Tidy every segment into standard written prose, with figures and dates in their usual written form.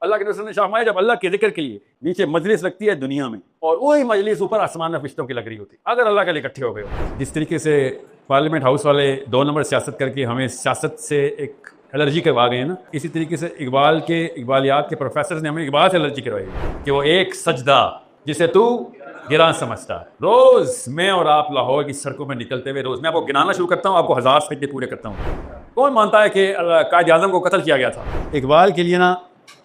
अल्लाह के रसूल ने फरमाया जब अल्लाह के जिक्र के लिए नीचे मजलिस लगती है दुनिया में और वही मजलिस ऊपर आसमान में फरिश्तों की लग रही होती, अगर अल्लाह के लिए इकट्ठे हो गए हो। जिस तरीके से पार्लियामेंट हाउस वाले 2 नंबर सियासत करके हमें सियासत से एक एलर्जी करवा गए हैं ना, इसी तरीके से इकबाल के इकबालियात के प्रोफेसर ने हमें इकबाल से एलर्जी करवाई कि वो एक सजदा जिसे तू गिरा समझता है। रोज मैं और आप लाहौर की सड़कों में निकलते हुए रोज मैं आपको गिनाना शुरू करता हूँ, आपको 1000 सजदे पूरे करता हूँ। कौन मानता है कि कायद आज़म को कत्ल किया गया था? इकबाल के लिए ना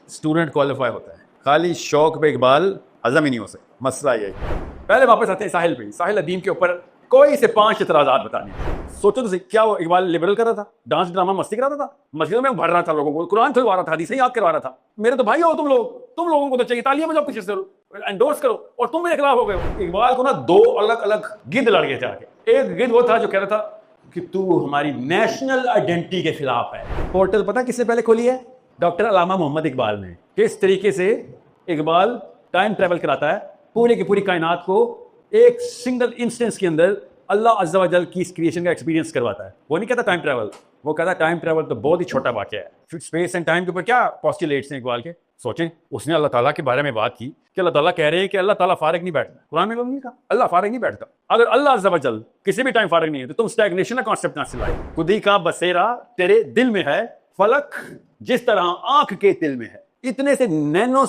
स्टूडेंट क्वालिफाई होता है, खाली शौक पे इकबाल हजम ही नहीं हो सकता। मसला ये पहले वापस आते हैं साहिल पे। साहिल अदीम के ऊपर कोई से 5 इतराज़ात बताने। सोचो तो क्या वो इकबाल लिबरल कर रहा था, डांस ड्रामा मस्ती कराता था, मस्जिदों में भर रहा था लोगों को, कुरान खुलवा रहा था, हदीसें याद करवा रहा था। मेरे तो भाई हो तुम लोगों को तो चाहिए तालियां बजाओ, पीछे से एंडोर्स करो, और तुम मेरे खिलाफ हो गए हो। इकबाल को ना 2 अलग अलग गिद्ध लड़ गए थे आके। एक गिद्ध वो था जो कह रहा था कि तू हमारी नेशनल आइडेंटिटी के खिलाफ है। पोर्टल पता किसने पहले खोली है? डॉक्टर अल्लामा मोहम्मद इकबाल ने। किस तरीके से इकबाल टाइम ट्रेवल कराता है, पूरे की पूरी कायनात को एक सिंगल इंस्टेंस के अंदर अल्लाह अज़्ज़ा व जल की इस क्रिएशन का एक्सपीरियंस करवाता है। वो नहीं कहता टाइम ट्रेवल, वो कहता टाइम ट्रेवल तो बहुत ही छोटा वाक़या है। फिर स्पेस एंड टाइम के ऊपर क्या पोस्टुलेट्स हैं इकबाल के? सोचें, उसने अल्लाह ताला के बारे में बात की कि अल्लाह ताला कह रहे हैं कि अल्लाह ताला फारिग नहीं बैठता। कुरान में नहीं कहा अल्लाह फारिग नहीं बैठता। अगर अल्लाह अज़्ज़ा व जल किसी भी टाइम फारिग नहीं है तो तुम स्टैग्नेशन का कॉन्सेप्ट कहां से लाए? खुदी का बसेरा तेरे दिल में है, फलक जिस तरह आंख के दिल में है। इतने से नैनो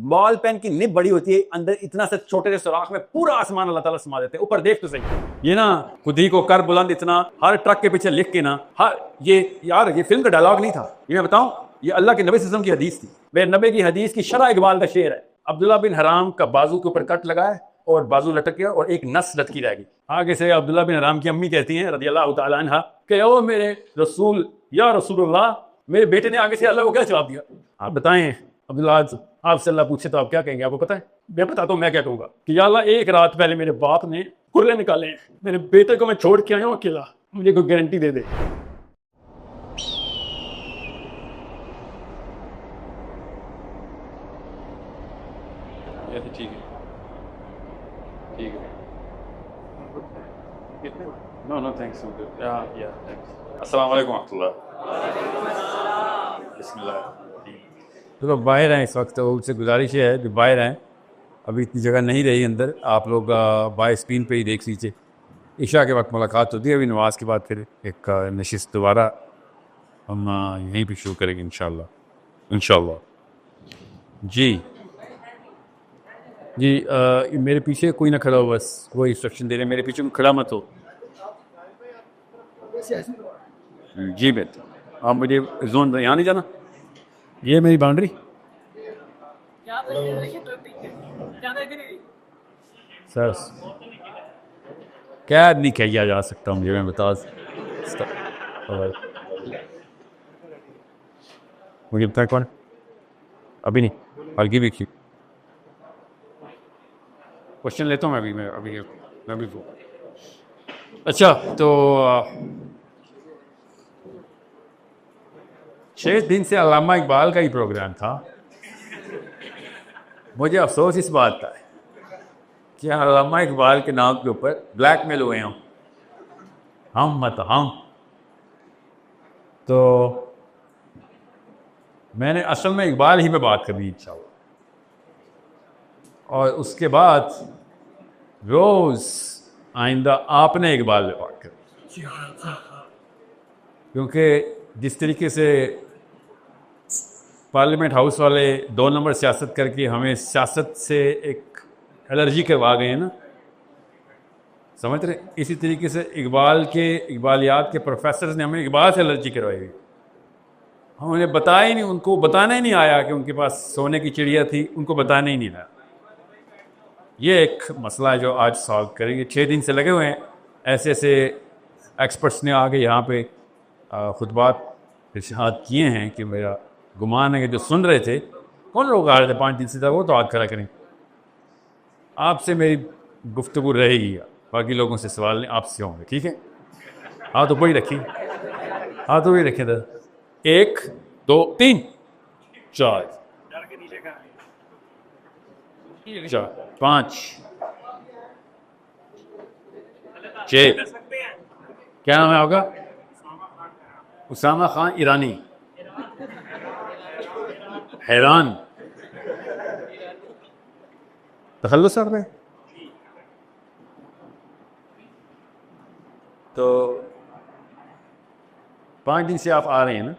बॉल पेन की निब बड़ी होती है, अंदर इतना से छोटे से सुराख में पूरा आसमान अल्लाह ताला समा देते हैं। ऊपर देख तो सही, ये ना खुदी को कर बुलंद इतना, हर ट्रक के पीछे लिख के ना, हर ये फिल्म का डायलॉग नहीं था, ये मैं बताऊं, ये अल्लाह के नबी सल्लल्लाहु अलैहि वसल्लम की हदीस थी। मेरे नबी की हदीस की शरह इकबाल का शेर है। अब्दुल्ला बिन हराम का बाजू के ऊपर कट लगा है और बाजू लटक गया और एक नस लटकी रहेगी। आगे से अब्दुल्ला बिन हराम की अम्मी कहती हैं रज़ियल्लाहु तआला अन्हा कि ओ मेरे रसूल, या रसूलुल्लाह, मेरे बेटे ने आगे से अल्लाह को क्या जवाब दिया? आप बताएं अब्दुल्ला, आपसे अल्लाह पूछे तो आप क्या कहेंगे? आपको पता है? मैं बताता हूँ मैं क्या कहूँगा कि या अल्लाह, एक रात पहले मेरे बाप ने कुर्रे निकाले हैं, मेरे बेटे को मैं छोड़ के आया हूँ अकेला, मुझे कोई गारंटी दे दे। ठीक है, ठीक है, नो थैंक्स, अस्सलाम वालेकुम रहमतुल्लाह। तो बाहर हैं इस वक्त, तो उनसे गुजारिश है कि बाहर हैं, अभी इतनी जगह नहीं रही अंदर, आप लोग बाय स्क्रीन पे ही देख लीजिए। इशा के वक्त मुलाकात होती है, अभी नमाज के बाद फिर एक नशिस्त दोबारा हम यहीं पे शुरू करेंगे इंशाल्लाह। जी जी, मेरे पीछे कोई ना खड़ा हो, बस वो इंस्ट्रक्शन दे रहे हैं, मेरे पीछे खड़ा मत हो। जी बेहतर, आप मुझे जोन यहाँ नहीं जाना, ये मेरी बाउंड्री। सर क्या नहीं किया जा सकता मुझे, मैं बता मुझे बताए कौन? अभी नहीं, हल्की भी क्वेश्चन लेता हूँ मैं अभी अच्छा, तो 6 दिन से अल्लामा इकबाल का ही प्रोग्राम था। मुझे अफसोस इस बात का है कि अल्लामा इकबाल के नाम के ऊपर ब्लैकमेल हुए हैं हम। तो मैंने असल में इकबाल ही पे बात करनी इंशाल्लाह, और उसके बाद रोज आइंदा आपने इकबाल पे बात करनी, क्योंकि जिस तरीके से पार्लियामेंट हाउस वाले 2 नंबर सियासत करके हमें सियासत से एक एलर्जी करवा गए हैं ना, समझ रहे? इसी तरीके से इकबाल के इकबालियात के प्रोफेसर ने हमें इकबाल से एलर्जी करवाई हुई। हम उन्हें बताया ही नहीं, उनको बताना ही नहीं आया कि उनके पास सोने की चिड़िया थी, उनको बताना ही नहीं आया। ये एक मसला है जो आज सॉल्व करेंगे। 6 दिन से लगे हुए हैं, ऐसे एक्सपर्ट्स ने आके यहाँ पे खुतबात इरशाद किए हैं कि मेरा गुमान है कि जो सुन रहे थे, कौन लोग आ रहे थे 5 दिन से, वो तो हाथ खड़ा करें। आपसे मेरी गुफ्तगू रहेगी, बाकी लोगों से सवाल नहीं, आपसे होंगे, ठीक है? हाथ ऊपर ही रखिए, हाथ ऊपर ही रखें। 1 2 3 4 5 6। क्या नाम है आपका? उसामा खान ईरानी। हैरान तखल्लुस कर रहे हैं। तो 5 दिन से आप आ रहे हैं ना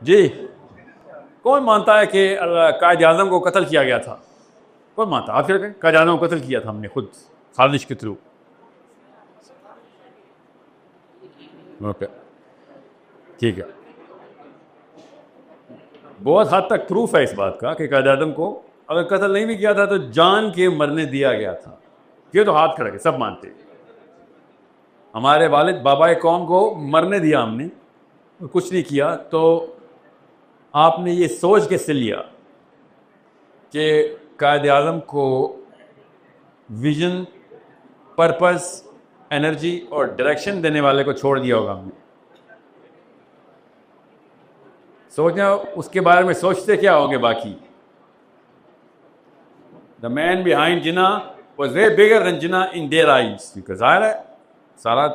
जी। कौन मानता है कि कायद आज़म को कत्ल किया गया था? कौन मानता? आप क्या कायद आज़म को कत्ल किया था हमने खुद साजिश के थ्रू? ओके, ठीक है। बहुत हद तक प्रूफ है इस बात का कि कायद आज़म को अगर कत्ल नहीं भी किया था तो जान के मरने दिया गया था। ये तो हाथ खड़े के सब मानते हैं। हमारे वालिद बाबा कौम को मरने दिया हमने, कुछ नहीं किया। तो आपने ये सोच कैसे लिया कि कायद आज़म को विजन, पर्पस, एनर्जी और डायरेक्शन देने वाले को छोड़ दिया होगा हमने? सोचना उसके बारे में सोचते क्या होंगे बाकी? The man behind Jinnah was way bigger than Jinnah in their eyes. ज़ाहिर है सारा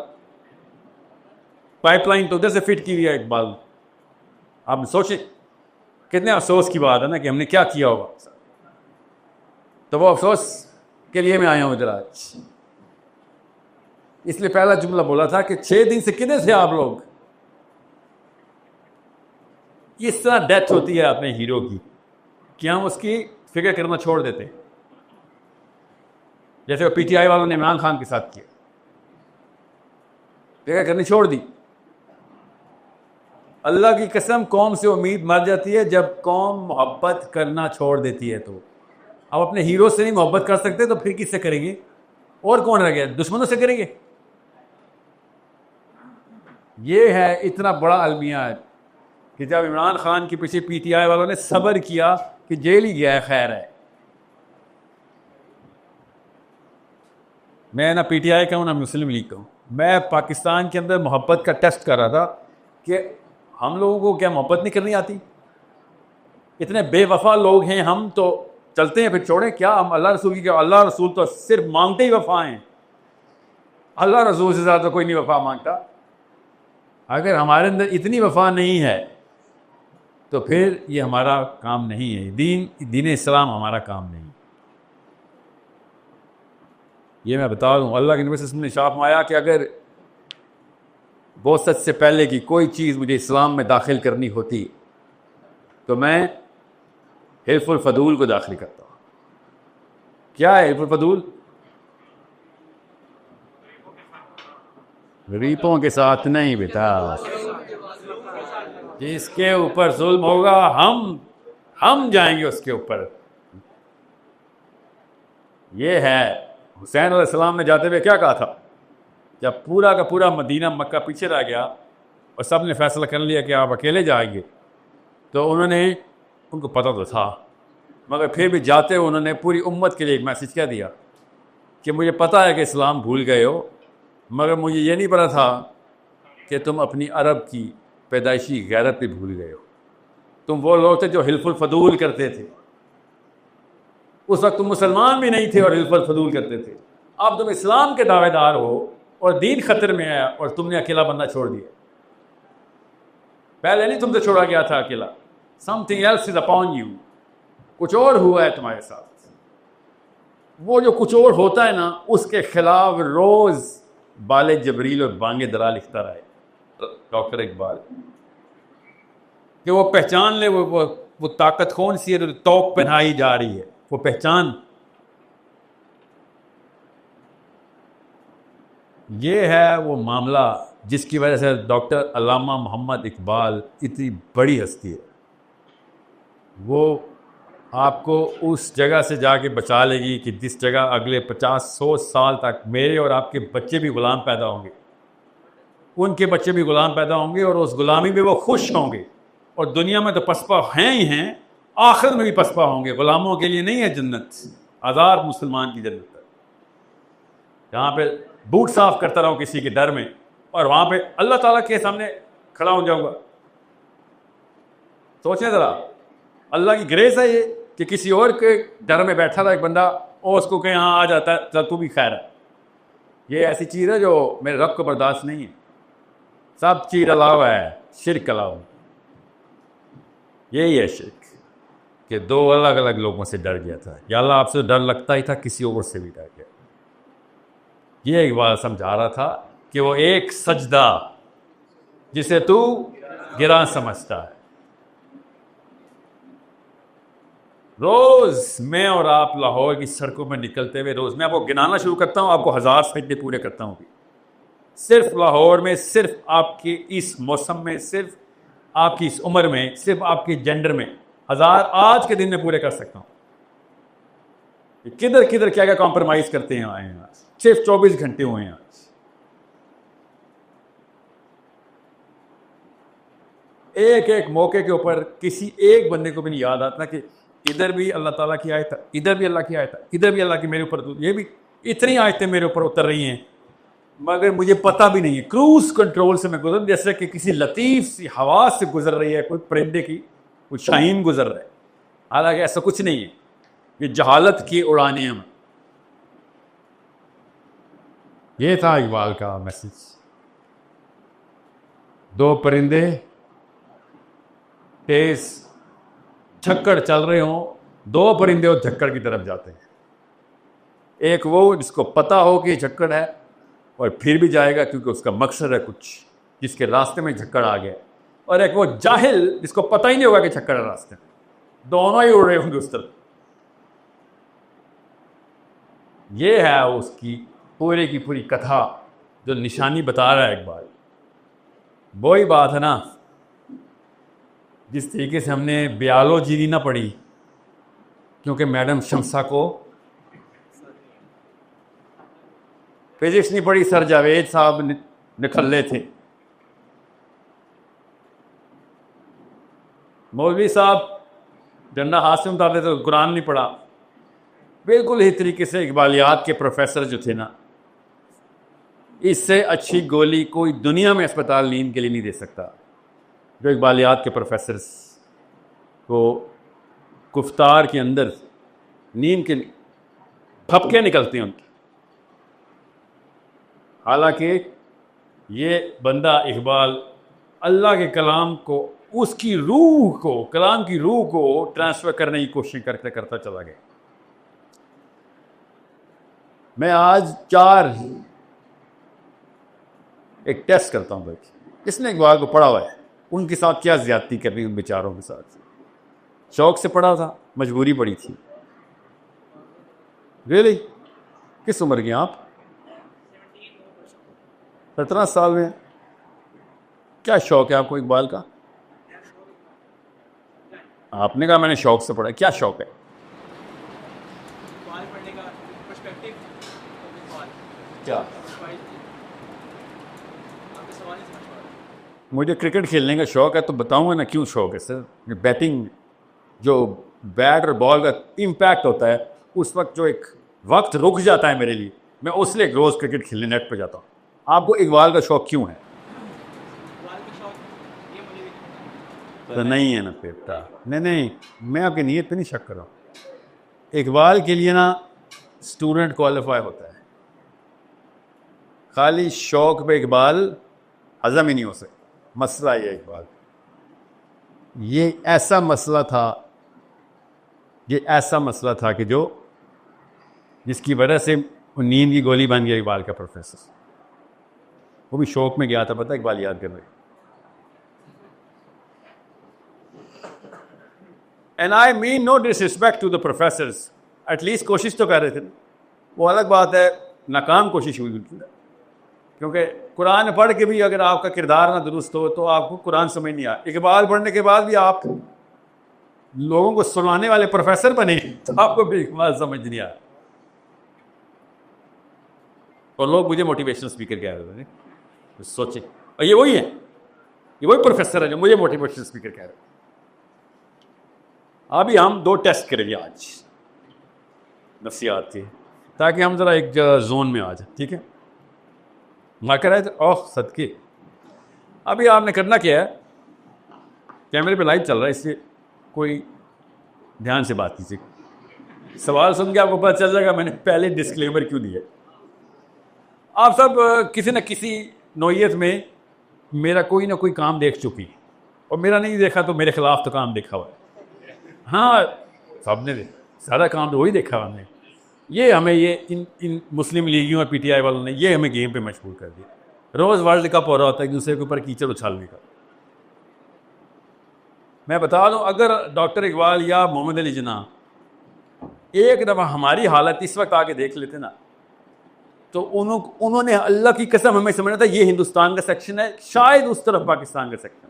पाइपलाइन तो उधर से फिट की हुई है इकबाल। आप सोचें कितने अफसोस की बात है ना कि हमने क्या किया होगा। तो वो अफसोस के लिए मैं आया हूँ इधर आज। इसलिए पहला जुमला बोला था कि 6 दिन से किधर थे आप लोग? इस तरह डेथ होती है अपने हीरो की कि हम उसकी फिक्र करना छोड़ देते, जैसे वो पीटीआई वालों ने इमरान खान के साथ किया। फिक्र करनी छोड़ दी। अल्लाह की कसम कौम से उम्मीद मर जाती है जब कौम मोहब्बत करना छोड़ देती है। तो अब अपने हीरो से नहीं मोहब्बत कर सकते तो फिर किससे करेंगे? और कौन रह गया? दुश्मनों से करेंगे। ये है इतना बड़ा अलमिया है कि जब इमरान खान के पीछे पीटीआई वालों ने सब्र किया कि जेल ही गया है, खैर है। मैं ना पीटीआई का हूँ ना मुस्लिम लीग का हूँ। मैं पाकिस्तान के अंदर मोहब्बत का टेस्ट कर रहा था कि हम लोगों को क्या मोहब्बत नहीं करनी आती? इतने बेवफा लोग हैं हम, तो चलते हैं फिर छोड़ें क्या हम अल्लाह रसूल की? क्या अल्लाह रसूल तो सिर्फ मांगते ही वफा हैं। अल्लाह रसूल से ज़्यादा कोई नहीं वफा मांगता। अगर हमारे अंदर इतनी वफा नहीं है तो फिर ये हमारा काम नहीं है। दीन इस्लाम हमारा काम नहीं। ये मैं बता दूँ, अल्लाह के नबी सल्लल्लाहु अलैहि वसल्लम ने शाफ माया कि अगर बहुत से पहले की कोई चीज़ मुझे इस्लाम में दाखिल करनी होती तो मैं हिल्फुल फदूल को दाखिल करता हूँ। क्या है हिल्फुल फदूल? गरीबों के साथ नहीं बेटा, जिसके ऊपर जुल्म होगा हम जाएंगे उसके ऊपर। ये है। हुसैन अलैहिस्सलाम ने जाते हुए क्या कहा था? जब पूरा का पूरा मदीना मक्का पीछे रह गया और सब ने फैसला कर लिया कि आप अकेले जाएंगे, तो उनको पता तो था, मगर फिर भी जाते हुए उन्होंने पूरी उम्मत के लिए एक मैसेज क्या दिया कि मुझे पता है कि इस्लाम भूल गए हो, मगर मुझे ये नहीं पता था कि तुम अपनी अरब की पैदाइशी गैरत भी भूल गए हो। तुम वो लोग थे जो हिल्फुल फदूल करते थे। उस वक्त तुम मुसलमान भी नहीं थे और हिल्फुल फदूल करते थे। अब तुम इस्लाम के दावेदार हो और दीन खतरे में आया और तुमने अकेला बनना छोड़ दिया। पहले नहीं तुमसे छोड़ा गया था अकेला। Something else is upon you. कुछ और हुआ है तुम्हारे साथ। वो जो कुछ और होता है ना, उसके खिलाफ रोज बाले जबरील और बांगे दरा लिखता रहे डॉक्टर इकबाल, कि वो पहचान ले वो ताकत कौन सी है जो तौक पहनाई जा रही है, वो पहचान। ये है वो मामला जिसकी वजह से डॉक्टर अल्लामा मोहम्मद इकबाल इतनी बड़ी हस्ती है। वो आपको उस जगह से जाके बचा लेगी कि जिस जगह अगले 50-100 साल तक मेरे और आपके बच्चे भी गुलाम पैदा होंगे, उनके बच्चे भी गुलाम पैदा होंगे और उस गुलामी में वो खुश होंगे। और दुनिया में तो पसपा हैं ही हैं, आखिर में भी पसपा होंगे। गुलामों के लिए नहीं है जन्नत, आज़ाद मुसलमान की जन्नत है, जहाँ पे बूट साफ करता रहूँ किसी के डर में, और वहाँ पे अल्लाह ताला के सामने खड़ा हो जाऊँगा। सोचें ज़रा, अल्लाह की ग्रेस है ये कि किसी और के डर में बैठा था एक बंदा और उसको कहीं यहाँ आ जाता है, चल तू भी खैर है। ये ऐसी चीज़ है जो मेरे रब को बर्दाश्त नहीं है। सब चीज़ अलावा है, शिरक अलावा। यही है शिरक। कि दो अलग अलग लोगों से डर गया था। या अल्लाह आपसे डर लगता ही था, किसी और से भी डर गया। ये इकबाल समझा रहा था कि वो एक सजदा जिसे तू गिरा समझता है। रोज मैं और आप लाहौर की सड़कों में निकलते हुए, रोज मैं आपको गिनाना शुरू करता हूं, आपको 1000 सजदे पूरे करता हूं। सिर्फ लाहौर में, सिर्फ आपके इस मौसम में, सिर्फ आपकी इस उम्र में, सिर्फ आपके जेंडर में 1000 आज के दिन में पूरे कर सकता हूं। किधर किधर क्या क्या कॉम्प्रोमाइज करते हैं आए हैं। सिर्फ 24 घंटे हुए हैं आज। एक एक मौके के ऊपर किसी एक बंदे को भी नहीं याद आता कि इधर भी अल्लाह ताला की आयत है, इधर भी अल्लाह की आयत है, इधर भी अल्लाह की मेरे ऊपर, ये भी इतनी आयतें मेरे ऊपर उतर रही हैं मगर मुझे पता भी नहीं है। क्रूज कंट्रोल से मैं गुजर, जैसे कि किसी लतीफ सी हवा से गुजर रही है कोई परिंदे की, कोई शाहीन गुजर रहा है। हालांकि ऐसा कुछ नहीं है, ये जहालत की उड़ाने हैं। ये था इकबाल का मैसेज। दो परिंदे तेज झक्कड़ चल रहे हों, दो परिंदे उस झक्कड़ की तरफ जाते हैं। एक वो जिसको पता हो कि झक्कड़ है और फिर भी जाएगा क्योंकि उसका मकसद है कुछ, जिसके रास्ते में झक्कड़ आ गया, और एक वो जाहिल जिसको पता ही नहीं होगा कि झक्कड़ है रास्ते में। दोनों ही उड़ रहे होंगे उस तरफ। ये है उसकी पूरी की पूरी कथा जो निशानी बता रहा है इकबाल। वही बात है ना, जिस तरीके से हमने बायोलॉजी ना पढ़ी क्योंकि मैडम शमसा को फिजिक्स नहीं पढ़ी, सर जावेद साहब निकल्ले थे, मौलवी साहब डंडा हाथ से उतारते थे, कुरान नहीं पढ़ा। बिल्कुल ही तरीके से इकबालियात के प्रोफेसर जो थे ना, इससे अच्छी गोली कोई दुनिया में अस्पताल नींद के लिए नहीं दे सकता। जो इकबालियात के प्रोफेसर को कुफ्तार के अंदर नींद के फपके निकलते हैं उनकी। हालांकि ये बंदा इकबाल अल्लाह के कलाम को, उसकी रूह को, कलाम की रूह को ट्रांसफर करने की कोशिश करता चला गया। मैं आज एक टेस्ट करता हूं भाई, इसने इकबाल को पढ़ा हुआ है, उनके साथ क्या ज्यादती कर रही उन बेचारों के साथ। शौक से पढ़ा था, मजबूरी पड़ी थी। रियली? किस उम्र के आप? 17 साल में? क्या शौक है आपको इकबाल का? आपने कहा मैंने शौक से पढ़ा, क्या शौक है? क्या? मुझे क्रिकेट खेलने का शौक है, तो बताऊंगा ना क्यों शौक है सर। बैटिंग, जो बैट और बॉल का इम्पैक्ट होता है, उस वक्त जो एक वक्त रुक जाता है मेरे लिए, मैं उसलिए रोज क्रिकेट खेलने नेट पर जाता हूँ। आपको इकबाल का शौक क्यों है? तो नहीं है ना बेटा, नहीं, मैं आपकी नीयत पे नहीं शक कर रहा हूँ। इकबाल के लिए ना स्टूडेंट क्वालिफाई होता है, खाली शौक पे इकबाल हजम ही नहीं हो सकता। मसला ये इकबाल, ये ऐसा मसला था कि जो जिसकी वजह से नींद की गोली बन गया इकबाल का प्रोफेसर। वो भी शौक में गया था, पता इकबाल याद कर रहे। And I mean no disrespect to the professors, at least कोशिश तो कर रहे थे। वो अलग बात है नाकाम कोशिश हुई उनकी, क्योंकि कुरान पढ़ के भी अगर आपका किरदार ना दुरुस्त हो तो आपको कुरान समझ नहीं आया। इकबाल पढ़ने के बाद भी आप लोगों को सुनाने वाले प्रोफेसर बने तो आपको भी इकबाल समझ नहीं आया। और लोग मुझे मोटिवेशनल स्पीकर कह रहे थे, सोचे और ये वही है, ये वही प्रोफेसर है जो मुझे मोटिवेशनल स्पीकर कह रहे हैं। अभी हम 2 टेस्ट करेंगे आज नफ्सियात के, ताकि हम जरा एक जोन में आ जाए, ठीक है? ना कराए तो ओह सदके। अभी आपने करना क्या है, कैमरे पे लाइव चल रहा है इसलिए कोई ध्यान से बात कीजिए। सवाल सुन के आपको पता चल जाएगा मैंने पहले डिस्क्लेमर क्यों दिया। आप सब किसी न किसी नौयत में मेरा कोई ना कोई काम देख चुकी, और मेरा नहीं देखा तो मेरे खिलाफ तो काम देखा हुआ है। हाँ, सबने सारा काम तो वही देखा हमने। ये हमें ये इन मुस्लिम लीगियों और पीटीआई वालों ने ये हमें गेम पे मजबूर कर दिया। रोज़ वर्ल्ड कप हो रहा होता है, एक दूसरे के ऊपर कीचड़ उछालने का। मैं बता दूं, अगर डॉक्टर इकबाल या मोहम्मद अली जिन्ना एक दफ़ा हमारी हालत इस वक्त आके देख लेते ना, तो उन्होंने अल्लाह की कसम हमें समझना था ये हिंदुस्तान का सेक्शन है, शायद उस तरफ पाकिस्तान का सेक्शन।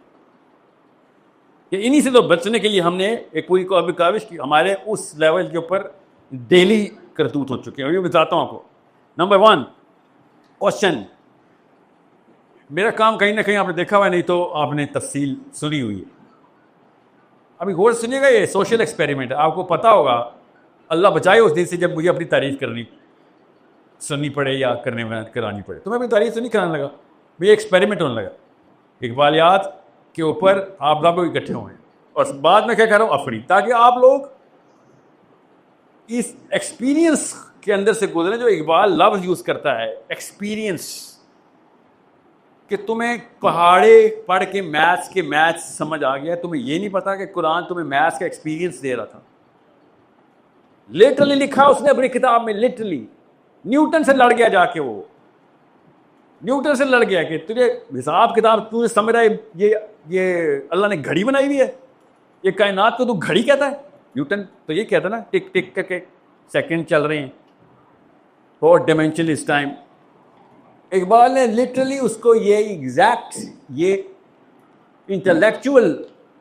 कि इन्हीं से तो बचने के लिए हमने एक पूरी काविश की। हमारे उस लेवल के ऊपर डेली करतूत हो चुके हैं। अभी बताता हूँ आपको। नंबर 1 क्वेश्चन, मेरा काम कहीं ना कहीं आपने देखा हुआ, नहीं तो आपने तफसील सुनी हुई है। अभी गौर सुनिएगा, ये सोशल एक्सपेरिमेंट है। आपको पता होगा, अल्लाह बचाए उस दिन से जब मुझे अपनी तारीफ करनी सुननी पड़े या करानी पड़े। तो मैं अपनी तारीफ से नहीं कराने लगा, मुझे एक्सपेरिमेंट होने लगा। इकबालियात के ऊपर आप लोग इकट्ठे हुए हैं और बाद में क्या कर रहा हूँ, अपनी, ताकि आप लोग इस एक्सपीरियंस के अंदर से गुजरे जो इकबाल लफ्ज यूज करता है, एक्सपीरियंस। कि तुम्हें पहाड़े पढ़ के मैथ्स समझ आ गया, तुम्हें ये नहीं पता कि कुरान तुम्हें मैथ्स का एक्सपीरियंस दे रहा था। लिटरली लिखा उसने अपनी किताब में, लिटरली न्यूटन से लड़ गया जाके, वो न्यूटन से लड़ गया कि तुझे हिसाब किताब तुझे समझ रहा है, ये अल्लाह ने घड़ी बनाई हुई है, ये कायनात को तू घड़ी कहता है। न्यूटन तो ये कहता ना, टिक टिक करके सेकंड चल रहे हैं, 4 डायमेंशन इस टाइम। इकबाल ने लिटरली उसको ये एग्जैक्ट ये इंटेलेक्चुअल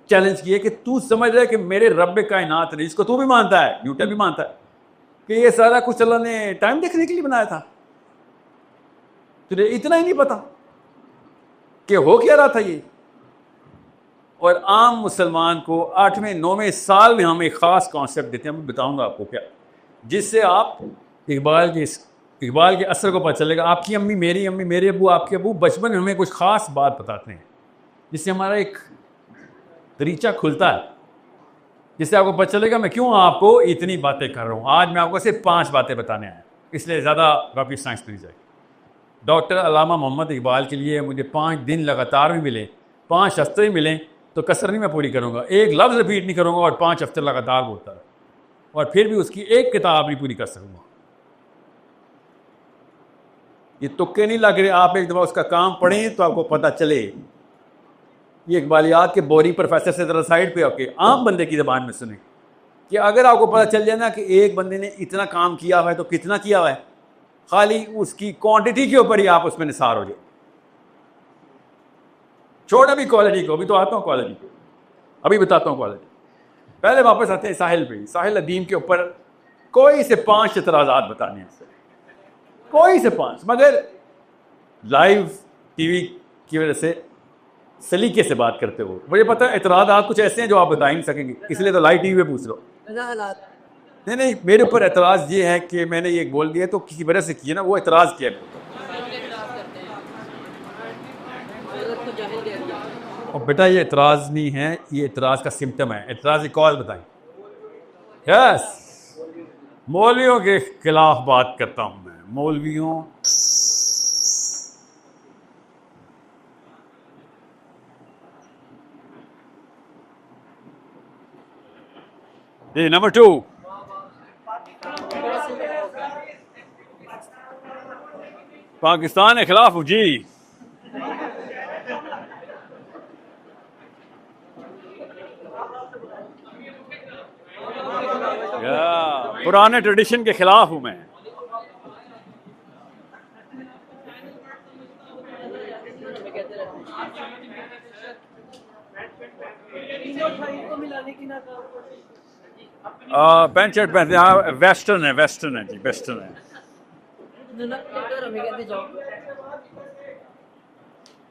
चैलेंज किया कि तू समझ रहा है कि मेरे रब कायनात ने, इसको तू भी मानता है, न्यूटन भी मानता है, कि ये सारा कुछ अल्लाह ने टाइम देखने के लिए बनाया था। तुझे इतना ही नहीं पता कि हो क्या रहा था ये। और आम मुसलमान को 8वें 9वें साल में हम एक ख़ास कॉन्सेप्ट देते हैं, मैं बताऊंगा आपको क्या, जिससे आप इकबाल के असर को पता चलेगा। आपकी अम्मी, मेरी अम्मी, मेरे अबू, आपके अबू बचपन में हमें कुछ ख़ास बात बताते हैं, जिससे हमारा एक दरीचा खुलता है, जिससे आपको पता चलेगा मैं क्यों आपको इतनी बातें कर रहा हूँ। आज मैं आपको सिर्फ 5 बातें बताने आया, इसलिए ज़्यादा रॉकेट साइंस नहीं जाएगी। डॉक्टर अल्लामा मोहम्मद इकबाल के लिए मुझे 5 दिन लगातार भी मिले, 5 हफ्ते भी मिले, तो कसर नहीं मैं पूरी करूँगा, एक लफ्ज़ रिपीट नहीं करूँगा और 5 हफ्ते लगातार बोलता है, और फिर भी उसकी एक किताब नहीं पूरी कर सकूँगा। ये तुक्के नहीं लग रहे, आप एक दफ़ा उसका काम पढ़ें तो आपको पता चले। ये इकबालियात के बोरी प्रोफेसर से ज़रा साइड पे होके आम बंदे की ज़बान में सुने, कि अगर आपको पता चल जाए ना कि एक बंदे ने इतना काम किया हुआ है तो कितना किया हुआ है, खाली उसकी क्वांटिटी के ऊपर ही आप उसमें निसार हो जाए। छोड़ अभी क्वालिटी को, अभी तो आता हूँ क्वालिटी को, अभी बताता हूँ क्वालिटी। पहले वापस आते हैं साहिल पे। साहिल अदीम के ऊपर कोई से 5 एतराज़ात बताने हैं, कोई से 5, मगर लाइव टीवी की वजह से सलीके से बात करते हो। मुझे पता है एतराज़ात कुछ ऐसे हैं जो आप बता ही नहीं सकेंगे, इसलिए तो लाइव टीवी पे पूछ लो। नहीं, मेरे ऊपर एतराज़ ये है कि मैंने ये बोल दिया तो किसी वजह से किया ना, वो एतराज़ किया। और बेटा ये एतराज़ नहीं है, ये एतराज़ का सिम्टम है। एतराज़ एक और बताएं। यस, मौलवियों के खिलाफ बात करता हूँ मैं, मौलवियों। ये नंबर 2, पाकिस्तान के खिलाफ जी। पुराने ट्रेडिशन के खिलाफ हूं मैं। पैंट शर्ट पहनते हैं, वेस्टर्न है जी, वेस्टर्न है।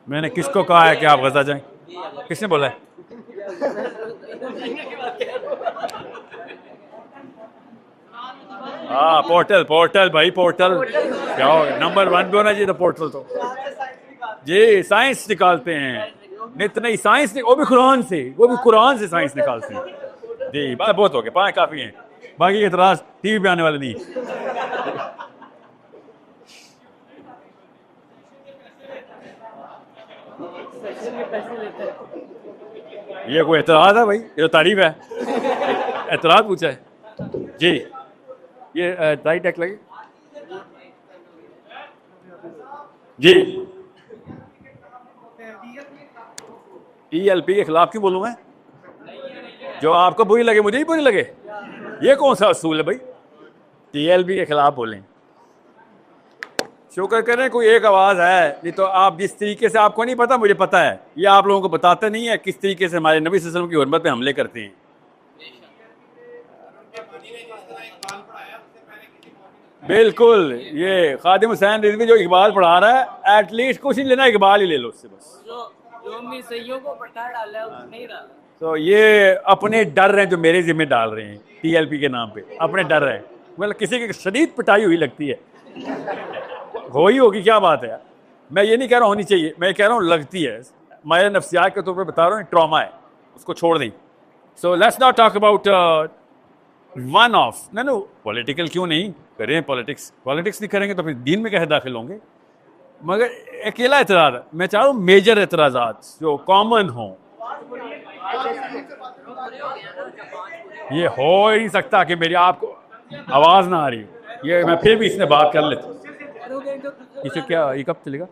मैंने किसको कहा है कि आप गजा जाएं? किसने बोला है? हाँ, पोर्टल भाई, पोर्टल क्या हो, नंबर 1 पे होना चाहिए तो पोर्टल तो जी। साइंस निकालते हैं, नित नई साइंस, वो भी कुरान से साइंस निकालते हैं जी। बात बहुत हो गया, 5 काफ़ी हैं, बाकी के इतराज़ टीवी पे आने वाले नहीं। ये कोई एतराज़ है भाई? ये तो तारीफ है। एतराज पूछा है जी। ये टाई टैक लगे जी। TLP के खिलाफ क्यों बोलूं मैं? जो आपको बुरी लगे मुझे ही बुरी लगे, ये कौन सा असूल है भाई? TLP के खिलाफ बोलें। शुक्र करें कोई एक आवाज है, नहीं तो आप जिस तरीके से, आपको नहीं पता मुझे पता है, ये आप लोगों को बताते नहीं है किस तरीके से हमारे नबी सल्लल्लाहु अलैहि वसल्लम की हुर्मत पे हमले करते हैं। बिल्कुल, ये खादिम हुसैन रिजवी जो इकबाल पढ़ा रहा है, एटलीस्ट कुछ नहीं लेना, इकबाल ही ले लो उससे बस। जो सईयों को पटा डाला है उसने ही डाला। तो ये अपने डर हैं जो मेरे जिम्मे डाल रहे हैं TLP के नाम पे, अपने डर हैं। मतलब किसी की शदीद पिटाई हुई लगती है, हो ही होगी, क्या बात है। मैं ये नहीं कह रहा होनी चाहिए, मैं कह रहा हूँ लगती है। मैं नफ्सियात के तौर पे बता रहा हूँ, ट्रॉमा है, उसको छोड़ दें। So let's not talk about one of no political, क्यों नहीं करें पॉलिटिक्स? पॉलिटिक्स नहीं करेंगे तो फिर दीन में कैसे दाखिल होंगे? मगर अकेला एतराज़ मैं चाह रहा हूँ, मेजर एतराज़ात जो कॉमन हों। ये हो ही नहीं सकता कि मेरी आपको आवाज़ ना आ रही हो। ये मैं फिर भी इसने बात कर लेता हूँ। इसे क्या, ये कब चलेगा?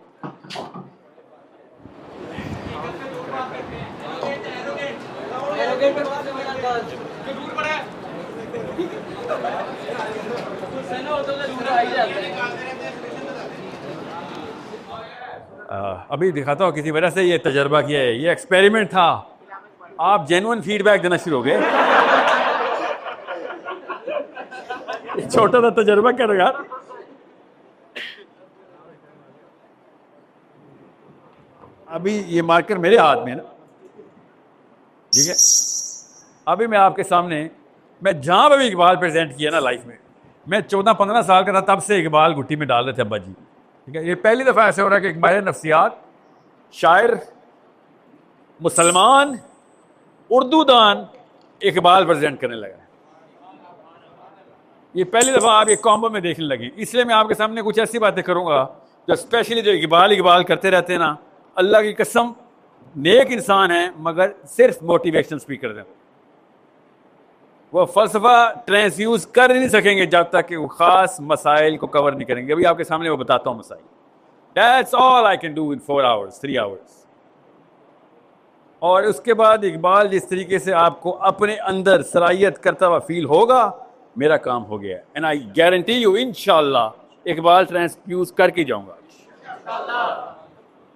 अभी दिखाता हूँ, किसी वजह से ये तजर्बा किया है, ये एक्सपेरिमेंट था। आप जेन्युइन फीडबैक देना शुरू हो गए। छोटा सा तजर्बा करो यार। अभी ये मार्कर मेरे हाथ में ना, ठीक है। अभी मैं आपके सामने, मैं जहां पर भी इकबाल प्रेजेंट किया ना लाइफ में, मैं 14-15 साल का था, तब से इकबाल गुट्टी में डाल रहे थे अब्बा जी, ठीक है। ये पहली दफा ऐसे हो रहा है कि इकबाल नफ्सियात, शायर, मुसलमान, उर्दू दान इकबाल प्रेजेंट करने लगा। ये पहली दफा आप ये कॉम्बो में देखने लगे। इसलिए मैं आपके सामने कुछ ऐसी बातें करूंगा जो स्पेशली जो इकबाल करते रहते हैं ना, अल्लाह की कसम नेक इंसान है, मगर सिर्फ मोटिवेशन स्पीकर हैं। वो फलसफा ट्रांसयूज कर नहीं सकेंगे जब तक कि वो खास मसाइल को कवर नहीं करेंगे। अभी आपके सामने वो बताता हूँ मसाइल। That's all I can do in 4 hours, 3 hours। और उसके बाद इकबाल जिस तरीके से आपको अपने अंदर सलाहियत करता हुआ फील होगा, मेरा काम हो गया। एंड आई गारंटी यू, इंशाल्लाह इकबाल ट्रांसफ्यूज करके जाऊंगा।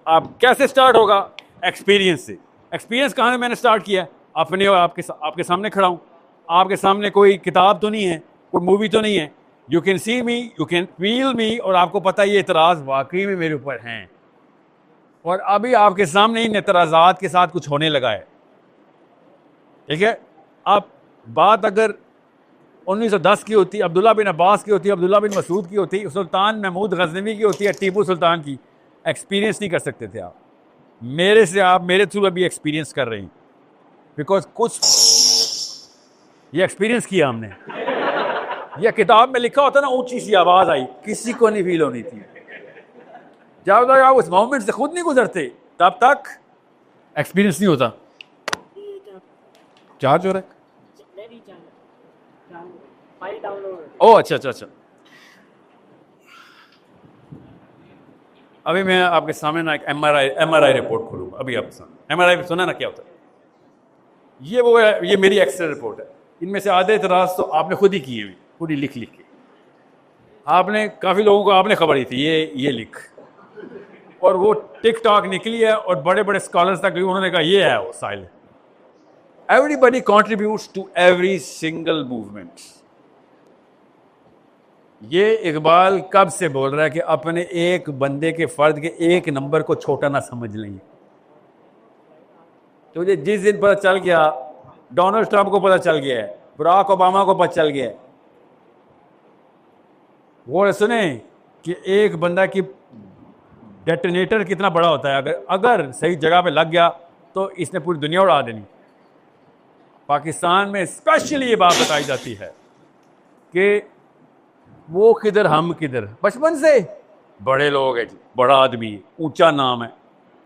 आप कैसे स्टार्ट होगा? एक्सपीरियंस से। एक्सपीरियंस कहाँ से मैंने स्टार्ट किया? अपने और आपके सामने खड़ा हूँ। आपके सामने कोई किताब तो नहीं है, कोई मूवी तो नहीं है। You can see me, you can feel me, और आपको पता है ये एतराज़ वाकई में मेरे ऊपर हैं। और अभी आपके सामने इन एतराज़ात के साथ कुछ होने लगा है, ठीक है। आप बात अगर 1910 की होती, अब्दुल्ला बिन अब्बास की होती, अब्दुल्ला बिन मसूद की होती, सुल्तान महमूद गजनवी की होती है, टीपू सुल्तान की, एक्सपीरियंस नहीं कर सकते थे आप। मेरे से आप मेरे थ्रू अभी एक्सपीरियंस कर रहे हैं, बिकॉज कुछ ये एक्सपीरियंस किया हमने। यह किताब में लिखा होता ना, ऊंची सी आवाज आई, किसी को नहीं फील होनी थी। जब तक आप उस मोमेंट से खुद नहीं गुजरते तब तक एक्सपीरियंस नहीं होता। चार्ज हो रहा है? ओह अच्छा। अभी मैं आपके सामने ना एक MRI रिपोर्ट खोलूंगा। अभी आपके सामने MRI सुना ना क्या होता है? ये वो है, ये मेरी एक्सरे रिपोर्ट है। इनमें से आधे इतराज तो आपने खुद ही किए हुए, खुद ही लिख के आपने, काफ़ी लोगों को आपने खबर दी थी ये लिख, और वो टिकटॉक निकली है और बड़े बड़े स्कॉलर्स तक उन्होंने कहा ये है वो साइल। Everybody contributes to every single movement. ये इकबाल कब से बोल रहा है कि अपने एक बंदे के फर्द के एक नंबर को छोटा ना समझ लेंगे। तो जिस दिन पता चल गया, डोनाल्ड ट्रंप को पता चल गया है, बराक ओबामा को पता चल गया है, वो सुने कि एक बंदा की डेटोनेटर कितना बड़ा होता है। अगर सही जगह पे लग गया तो इसने पूरी दुनिया उड़ा देनी। पाकिस्तान में स्पेशली ये बात बताई जाती है कि वो किधर हम किधर, बचपन से बड़े लोग हैं जी, बड़ा आदमी, ऊंचा नाम है।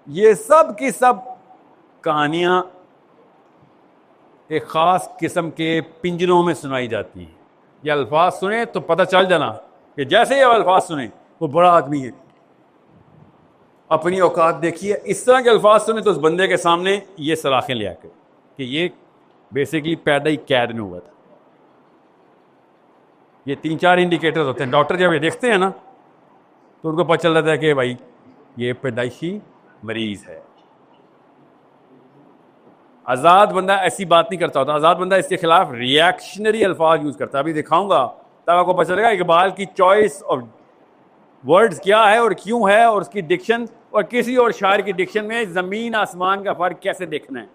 ये सब की सब कहानियां एक ख़ास किस्म के पिंजरों में सुनाई जाती हैं। ये अल्फाज सुने तो पता चल जाना कि जैसे ये अल्फाज सुने वो बड़ा आदमी है, अपनी औकात देखिए। इस तरह के अल्फाज सुने तो उस बंदे के सामने ये सलाखें ले आकर कि ये बेसिकली पैदा ही कैद में हुआ था। ये 3-4 इंडिकेटर्स होते हैं। डॉक्टर जब ये देखते हैं ना तो उनको पता चल जाता है कि भाई ये पैदाइशी मरीज है। आज़ाद बंदा ऐसी बात नहीं करता होता। आज़ाद बंदा इसके खिलाफ रिएक्शनरी अल्फाज यूज़ करता है। अभी दिखाऊंगा तब आपको पता चलेगा इकबाल की चॉइस ऑफ वर्ड्स क्या है और क्यों है, और उसकी डिक्शन और किसी और शायर की डिक्शन में ज़मीन आसमान का फ़र्क कैसे देखना है।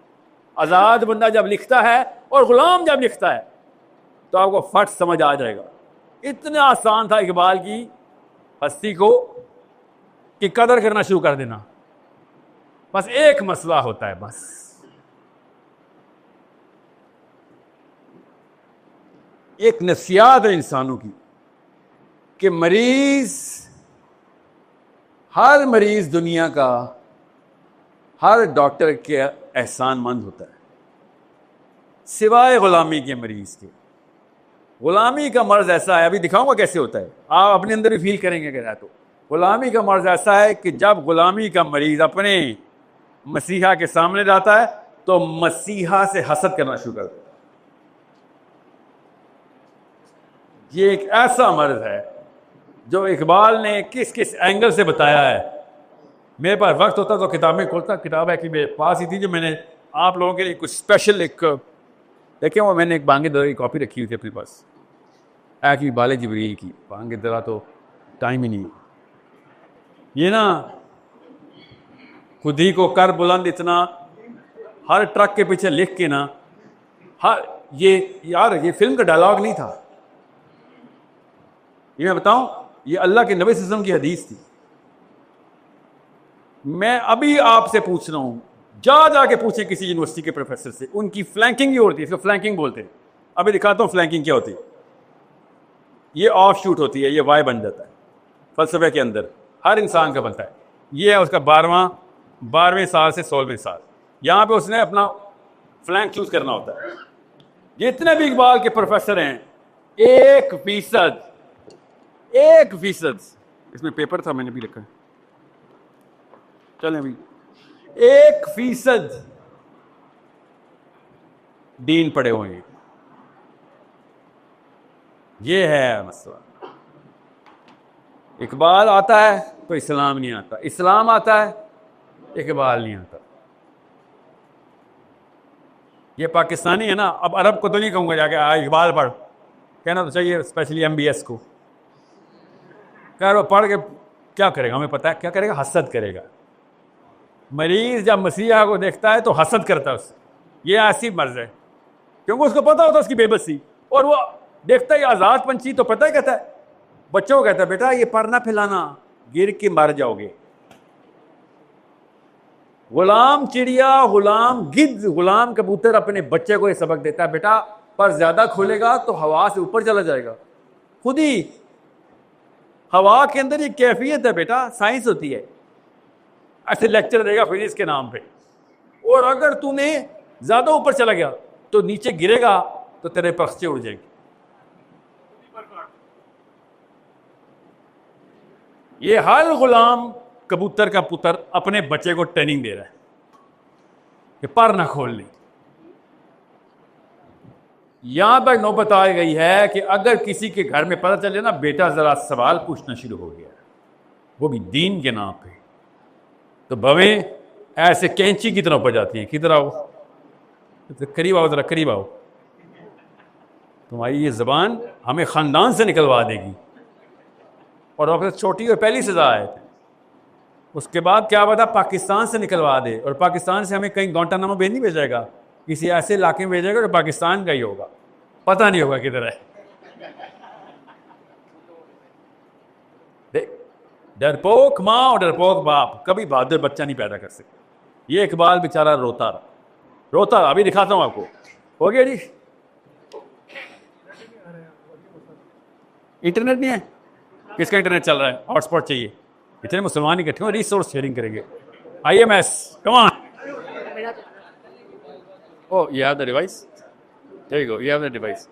आज़ाद बंदा जब लिखता है और ग़ुलाम जब लिखता है तो आपको फट समझ आ जाएगा। इतना आसान था इकबाल की हस्ती को कि कदर करना शुरू कर देना। बस एक मसला होता है, बस एक नसीहत है इंसानों की कि हर मरीज दुनिया का हर डॉक्टर के एहसानमंद होता है सिवाय गुलामी के मरीज के। गुलामी का मर्ज ऐसा है, अभी दिखाऊंगा कैसे होता है, आप अपने अंदर भी फील करेंगे कि तो गुलामी का मर्ज ऐसा है कि जब गुलामी का मरीज अपने मसीहा के सामने जाता है तो मसीहा से हसद करना शुरू कर देता है। ये एक ऐसा मर्ज है जो इकबाल ने किस किस एंगल से बताया है। मेरे पास वक्त होता तो किताबें खोलता। किताब है कि मेरे पास ही थी जो मैंने आप लोगों के लिए कुछ स्पेशल एक देखें, वो मैंने एक बांगे दरा की कॉपी रखी हुई थी अपने पास, की बाले जिब्रील की। बांगे दरा तो टाइम ही नहीं, ये ना खुद ही को कर बुलंद इतना, हर ट्रक के पीछे लिख के ना, ये फिल्म का डायलॉग नहीं था, ये मैं बताऊं, ये अल्लाह के नबी सल्लल्लाहु अलैहि वसल्लम की हदीस थी। मैं अभी आपसे पूछ रहा हूं, जाके पूछे किसी यूनिवर्सिटी के प्रोफेसर से, उनकी फ्लैंकिंग ही होती है, इसको फ्लैंकिंग बोलते हैं। अभी दिखाता हूं फ्लैंकिंग क्या होती है। ये ऑफ शूट होती है, ये वाई बन जाता है फलसफे के अंदर, हर इंसान का बनता है। ये है उसका 12वें साल से 16वें साल, यहां पे उसने अपना फ्लैंक चूज करना होता है। जितने भी इकबाल के प्रोफेसर हैं 1%, इसमें पेपर था मैंने भी लिखा है, चलें अभी, 1% दीन पड़े हुए हैं। ये है मसला। इकबाल आता है तो इस्लाम नहीं आता, इस्लाम आता है इकबाल नहीं आता। ये पाकिस्तानी है ना, अब अरब को तो नहीं कहूंगा जाके इकबाल पढ़, कहना तो चाहिए, स्पेशली MBS को। कह रहा पढ़ के क्या करेगा, हमें पता है क्या करेगा, हसद करेगा। मरीज जब मसीहा को देखता है तो हसद करता है उससे, ये ऐसी मर्ज है, क्योंकि उसको पता होता है उसकी बेबसी, और वो देखता है आज़ाद पंछी तो पता ही कहता है, बच्चों को कहता है बेटा ये पर ना फैलाना, गिर के मर जाओगे। गुलाम चिड़िया, गुलाम गिद्ध, गुलाम कबूतर अपने बच्चे को ये सबक देता है, बेटा पर ज्यादा खोलेगा तो हवा से ऊपर चला जाएगा। खुद ही हवा के अंदर ये कैफियत है बेटा, साइंस होती है। ऐसे लेक्चर देगा फिजिक्स के नाम पे, और अगर तूने ज्यादा ऊपर चला गया तो नीचे गिरेगा तो तेरे पक्षे उड़ जाएंगे। ये हर गुलाम कबूतर का पुत्र अपने बच्चे को ट्रेनिंग दे रहा है कि पर ना खोलने। यहां तक नौबत आ गई है कि अगर किसी के घर में पता चले ना बेटा जरा सवाल पूछना शुरू हो गया, वो भी दीन के नाम पे, तो भवें ऐसे कैंची की तरह ऊपर जाती हैं। किधर आओ, तो करीब आओ, जरा करीब आओ, तुम्हारी ये जबान हमें खानदान से निकलवा देगी। और वापस छोटी और पहली सजा है, उसके बाद क्या पता पाकिस्तान से निकलवा दे, और पाकिस्तान से हमें कहीं गुआंटानामो बे नहीं भेजेगा, किसी ऐसे इलाके में भेजेगा कि पाकिस्तान का ही होगा, पता नहीं होगा किधर है। डरपोक माँ और डरपोक बाप कभी बहादुर बच्चा नहीं पैदा कर सकते। ये इकबाल बेचारा रोता रहा। अभी दिखाता हूं आपको। हो गया जी, इंटरनेट नहीं है, किसका इंटरनेट चल रहा है, हॉटस्पॉट चाहिए, इतने मुसलमान इकट्ठे हो, रिसोर्स शेयरिंग करेंगे। IMS come on, oh you have the device, There you go. You have the device.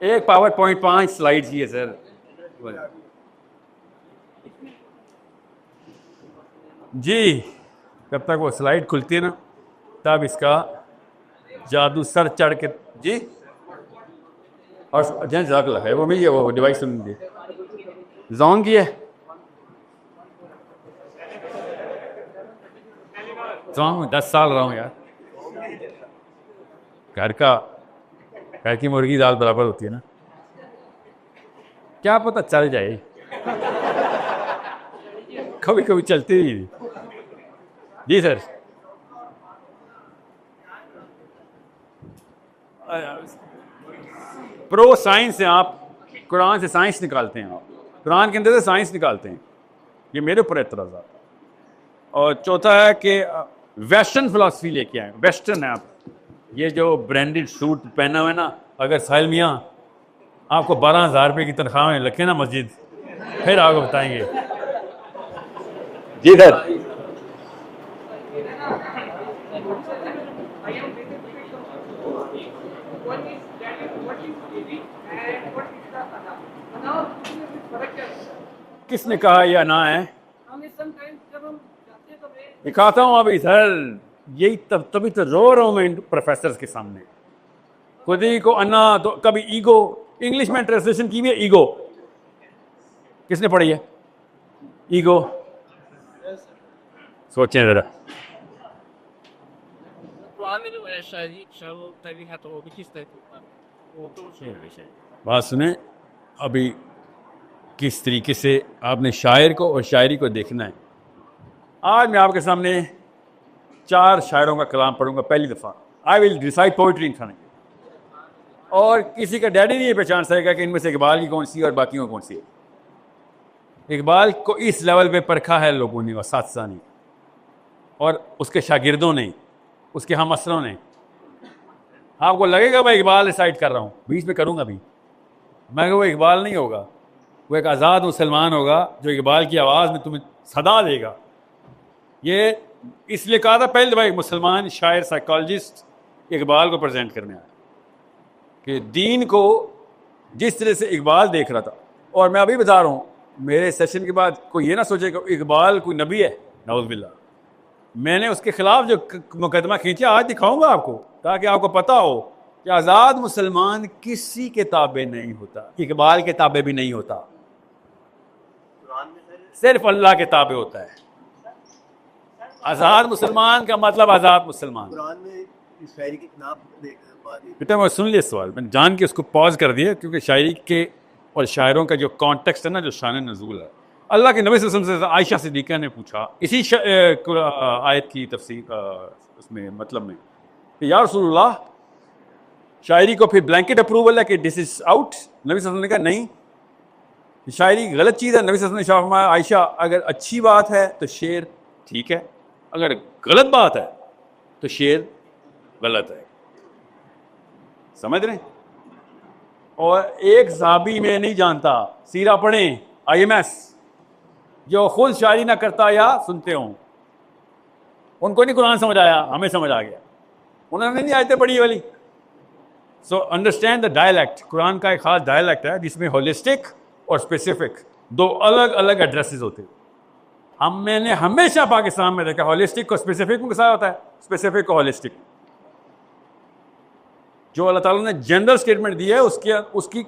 एक पावर पॉइंट 5 स्लाइड्स ही है सर। जी, जब तक वो स्लाइड खुलती है ना तब इसका जादू सर चढ़ के जी। और जैन जाक लगा है वो मिल गया, वो डिवाइस सुन लीजिए जोंग की है। जोंग 10 साल रहा हूँ यार। घर की मुर्गी दाल बराबर होती है ना, क्या पता चल जाए, कभी कभी चलती ही। जी सर। प्रो साइंस हैं आप, कुरान से साइंस निकालते हैं, आप कुरान के अंदर से साइंस निकालते हैं, ये मेरे ऊपर एतराज़। और चौथा है कि वेस्टर्न फिलॉसफी लेके आए। वेस्टर्न है आप, ये जो ब्रांडेड सूट पहना हुआ है ना, अगर साहिल मियाँ आपको 12,000 रुपये की तनख्वाह में रखे ना मस्जिद, फिर आपको बताएंगे। जी सर। किसने कहा यह ना है? दिखाता हूँ अभी सर, यही तभी तो रो रहा हूँ मैं प्रोफेसर के सामने। खुद ही को अन्ना तो कभी ईगो, इंग्लिश में ट्रांसलेशन की भी है ईगो। किसने पढ़ी है ईगो? सोचें जरा। बात सुने अभी, किस तरीके से आपने शायर को और शायरी को देखना है। आज मैं आपके सामने 4 शायरों का कलाम पढ़ूंगा पहली दफ़ा। I will recite poetry in front, और किसी का डैडी नहीं पहचान सकेगा कि इनमें से इकबाल की कौन सी है और बाकियों कौन सी है। इकबाल को इस लेवल पे परखा है लोगों ने, और साथसां ने, और उसके शागिर्दों ने, उसके हम असरों ने। आपको लगेगा मैं इकबाल रिसाइट कर रहा हूँ, बीच में करूँगा भी, मैं वो इकबाल नहीं होगा, वो एक आज़ाद मुसलमान होगा जो इकबाल की आवाज़ में तुम्हें सदा देगा। ये इसलिए कहा था पहले दफ़ा एक मुसलमान शायर साइकोलॉजिस्ट इकबाल को प्रेजेंट करने आया, कि दीन को जिस तरह से इकबाल देख रहा था। और मैं अभी बता रहा हूँ, मेरे सेशन के बाद कोई ये ना सोचे कि इकबाल कोई नबी है, नऊज़ बिल्लाह। मैंने उसके खिलाफ जो मुकदमा खींचा आज दिखाऊंगा आपको, ताकि आपको पता हो कि आज़ाद मुसलमान किसी के ताबे नहीं होता, इकबाल के ताबे भी नहीं होता, सिर्फ अल्लाह के ताबे होता है। आज़ाद मुसलमान का मतलब आज़ाद मुसलमान। कुरान में इस शायरी की बेटा मैं सुन लिया सवाल, मैंने जान के उसको पॉज कर दिया, क्योंकि शायरी के और शायरों का जो कॉन्टेक्स्ट है ना, जो शान नज़ूल है। अल्लाह के नबी सल्लल्लाहु अलैहि वसल्लम से आयशा सिद्दीक़ा ने पूछा इसी आयत की तफसीर उसमें मतलब में कि या रसूलल्लाह, शायरी को फिर ब्लैंकेट अप्रूवल है कि दिस इज़ आउट? नबी सल्लल्लाहु अलैहि वसल्लम ने कहा नहीं, शायरी गलत चीज़ है। नबी सल्लल्लाहु अलैहि वसल्लम ने फरमाया आयशा, अगर अच्छी बात है तो शेर ठीक है, अगर गलत बात है तो शेर गलत है। समझ रहे? और एक साहबी में नहीं जानता, सीरा पढ़ें IMS, जो खुद शायरी ना करता या सुनते हों, उनको नहीं कुरान समझ आया, हमें समझ आ गया। उन्होंने नहीं आयतें पढ़ी वाली। So understand the dialect. Quran का एक खास डायलैक्ट है जिसमें होलिस्टिक और स्पेसिफिक 2 अलग अलग एड्रेसेस होते हैं। मैंने हमेशा पाकिस्तान में देखा होलिस्टिक को स्पेसिफिक में कैसा होता है, स्पेसिफिक को होलिस्टिक। जो अल्लाह ताला ने जनरल स्टेटमेंट दी है उसकी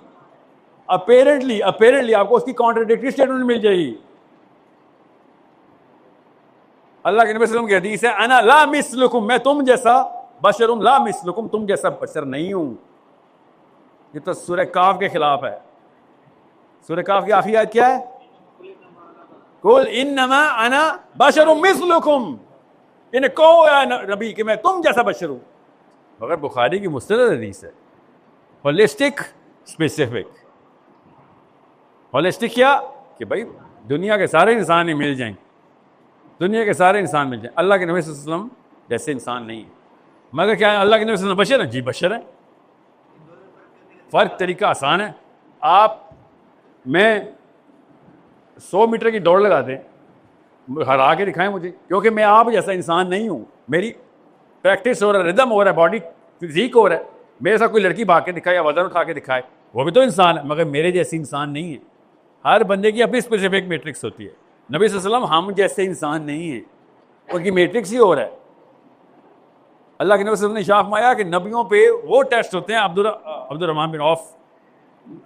अपेरेंटली आपको उसकी कॉन्ट्राडिक्टरी स्टेटमेंट मिल जाएगी। अल्लाह के नबी सल्लल्लाहु अलैहि वसल्लम की हदीस है, अना ला मिस्लुकुम, मैं तुम जैसा, बशरुम ला मिस्लुकुम, तुम जैसा बशर नहीं हूं। ये तो सूरह काफ के खिलाफ है। सूरह काफ की आखिरी आयत क्या है? कुल इन्नमा अना बशरुम मिस्लुकुम, इन्हें कहो या नबी कि मैं तुम जैसा बशर हूं। मगर बुखारी की मुस्तनद हदीस है। Holistic specific. होलिस्टिक क्या कि भाई दुनिया के सारे इंसान ही मिल जाएं, दुनिया के सारे इंसान मिल जाएं। अल्लाह के नबी सल्लल्लाहु अलैहि वसल्लम जैसे इंसान नहीं है, मगर क्या है, अल्लाह के नबी सल्लल्लाहु अलैहि वसल्लम बशर हैं? जी बशर हैं। फ़र्क तरीका आसान है। मैं 100 मीटर की दौड़ लगा दें, हरा के दिखाएं मुझे, क्योंकि मैं आप जैसा इंसान नहीं हूँ। मेरी प्रैक्टिस हो रहा है, रिदम हो रहा है, बॉडी फिजिक हो रहा है। मेरे साथ कोई लड़की भाग के दिखाए या वजन उठा के दिखाए, वो भी तो इंसान है, मगर मेरे जैसी इंसान नहीं है। हर बंदे की अपनी स्पेसिफिक मैट्रिक्स होती है। नबी सल्लल्लाहु अलैहि वसल्लम हम जैसे इंसान नहीं है, उनकी मैट्रिक्स ही हो रहा है। अल्लाह के नबी सल्लल्लाहु अलैहि वसल्लम ने शाफ माया कि नबियों पे वो टेस्ट होते हैं। अब्दुर्रहमान बिन औफ,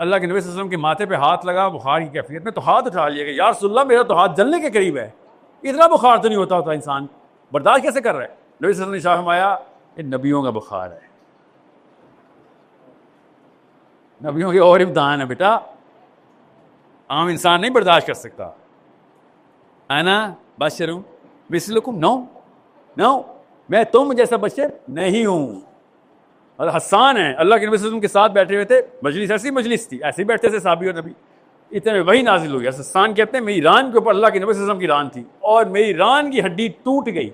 अल्लाह के नबी सल्लल्लाहु अलैहि वसल्लम के माथे पे हाथ लगा बुखार की कैफियत में, तो हाथ उठा लिया कि या रसूलल्लाह मेरा तो हाथ जलने के करीब है, इतना बुखार तो नहीं होता इंसान बर्दाश्त कैसे कर रहा है। नबी सल्लल्लाहु अलैहि वसल्लम ने शाफ माया, ये नबियों का बुखार है, नबियों के और इम्तिहान है बेटा, आम इंसान नहीं बर्दाश्त कर सकता। आना बशरुम मिसलुकुम, नो नो, मैं तुम जैसा बशर नहीं हूं। और हसान है, अल्लाह के नबी सल्लल्लाहु अलैहि वसल्लम के साथ बैठे हुए थे, मजलिस ऐसी मजलिस थी, ऐसे ही बैठते थे साहबी और नबी। इतने में वही नाजिल हुई। हसान कहते हैं मेरी रान के ऊपर अल्लाह के नबी सल्लल्लाहु अलैहि वसल्लम की रान थी, और मेरी रान की हड्डी टूट गई,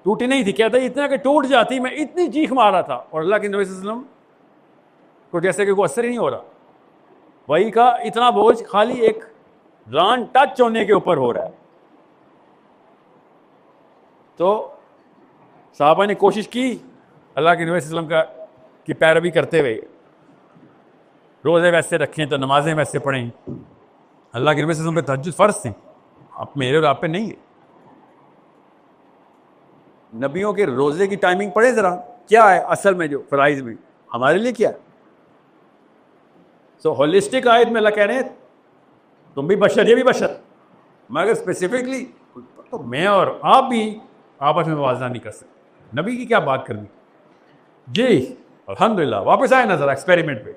टूटी नहीं थी, कहता इतना कि टूट जाती, मैं इतनी चीख मारा था, और अल्लाह के नबी सल्लल्लाहु अलैहि वसल्लम को जैसे कि कोई असर ही नहीं हो रहा। वही का इतना बोझ खाली एक रान टच होने के ऊपर हो रहा है। तो साहबा ने कोशिश की अल्लाह के नबी सल्लल्लाहु अलैहि वसल्लम की पैरवी करते हुए, रोज़े वैसे रखें तो नमाजें वैसे पढ़ें। अल्लाह के नबी सल्लल्लाहु अलैहि वसल्लम पे तहज्जुद फ़र्ज़ थे, आप मेरे और आप पे नहीं है। नबियों के रोज़े की टाइमिंग पढ़े ज़रा, क्या है असल में जो फ़राइज़ में, हमारे लिए क्या है। सो होलिस्टिक आयत में अल्लाह कह रहे हैं तुम भी बशर, ये भी बशर, मगर स्पेसिफिकली तो मैं और आप भी आपस में मुवाज़ना नहीं कर सकते। नबी की क्या बात करनी जी। अल्हम्दुलिल्लाह, वापस आए ना ज़रा एक्सपेरिमेंट पे।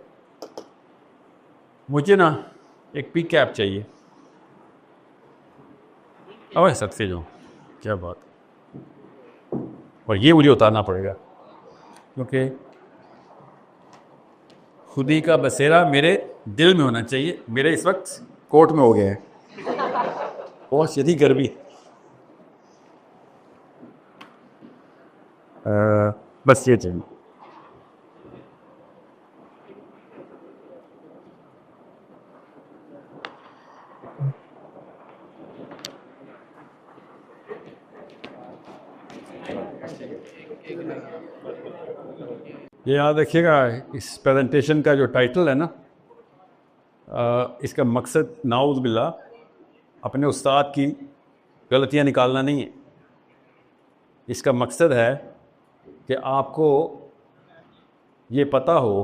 मुझे ना एक पी कैप चाहिए। अरे सत्य जो क्या बात, और ये मुझे उतारना पड़ेगा क्योंकि खुदी का बसेरा मेरे दिल में होना चाहिए। मेरे इस वक्त कोट में हो गया है, बहुत शदीद गर्मी। बस ये चाहिए। ये याद रखिएगा, इस प्रेजेंटेशन का जो टाइटल है ना, इसका मकसद नाउज़ बिल्लाह अपने उस्ताद की गलतियां निकालना नहीं है। इसका मकसद है कि आपको ये पता हो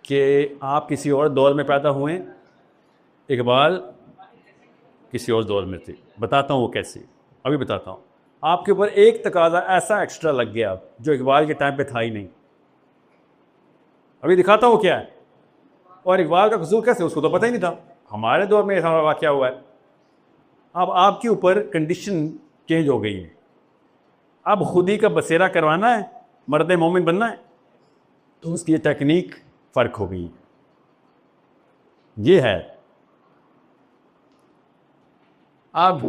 कि आप किसी और दौर में पैदा हुए, इकबाल किसी और दौर में थे। बताता हूँ वो कैसे, अभी बताता हूँ। आपके ऊपर एक तकाजा ऐसा एक्स्ट्रा लग गया जो इकबाल के टाइम पे था ही नहीं। अभी दिखाता हूँ क्या है, और इकबाल का कसूर कैसे, उसको तो पता ही नहीं था। हमारे दौर में ऐसा वाक़या हुआ है। अब आपके ऊपर कंडीशन चेंज हो गई है, अब खुदी का बसेरा करवाना है, मर्द मोमिन बनना है, तो उसकी टेक्निक फ़र्क हो गई। ये है। अब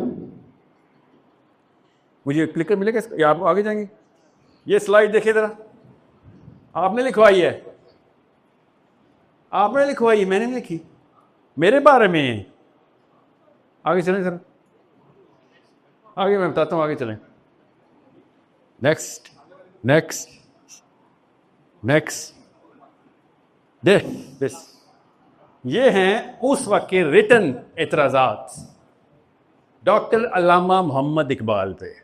मुझे क्लिकर मिलेगा या आप आगे जाएंगे। ये स्लाइड देखिए ज़रा, आपने लिखवाई है, आपने लिखवाई, मैंने नहीं लिखी, मेरे बारे में। आगे चलें सर, आगे मैं बताता हूँ, आगे चलें। नेक्स्ट नेक्स्ट नेक्स्ट, दिस ये हैं उस वक्त के रिटन एतराज़ात डॉक्टर अल्लामा मोहम्मद इकबाल पे।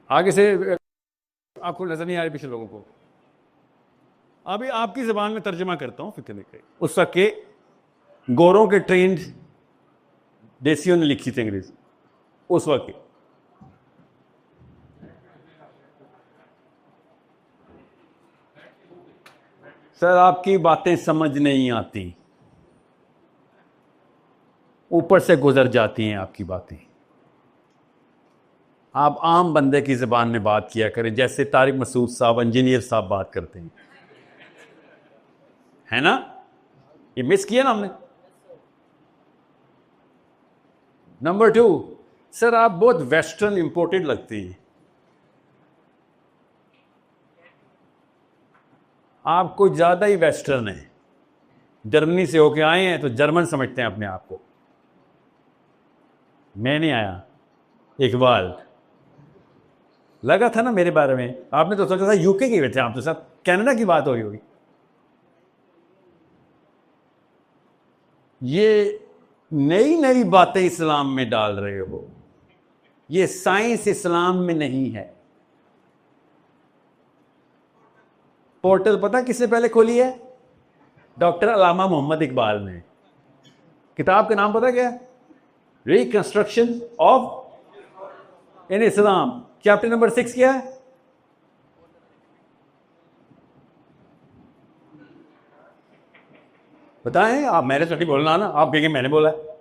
आगे से आपको नजर नहीं आ रही पिछले लोगों को, अभी आपकी ज़बान में तर्जुमा करता हूँ फिक्र नहीं करें। उस वक्त के गोरों के ट्रेंड देसियों ने लिखी थी अंग्रेजी, उस वक्त के। सर आपकी बातें समझ नहीं आती, ऊपर से गुजर जाती हैं आपकी बातें। आप आम बंदे की ज़बान में बात किया करें, जैसे तारिक मसूद साहब इंजीनियर साहब बात करते हैं, है ना। ये मिस किया ना हमने। नंबर 2, सर आप बहुत वेस्टर्न इंपोर्टेड लगती हैं। आप कुछ ज़्यादा ही वेस्टर्न है, जर्मनी से होके आए हैं तो जर्मन समझते हैं अपने आप को। मैं नहीं आया, इकबाल। लगा था ना मेरे बारे में, आपने तो सोचा था यूके के थे आप, तो सब कनाडा की बात हो रही होगी। ये नई नई बातें इस्लाम में डाल रहे हो, ये साइंस इस्लाम में नहीं है। पोर्टल पता किसने पहले खोली है? डॉक्टर अल्लामा मोहम्मद इकबाल ने। किताब का नाम पता क्या है? Reconstruction of in Islam. Chapter number 6 क्या है? बताएं आप, मैंने तो नहीं बोलना ना, आप कहेंगे मैंने बोला है।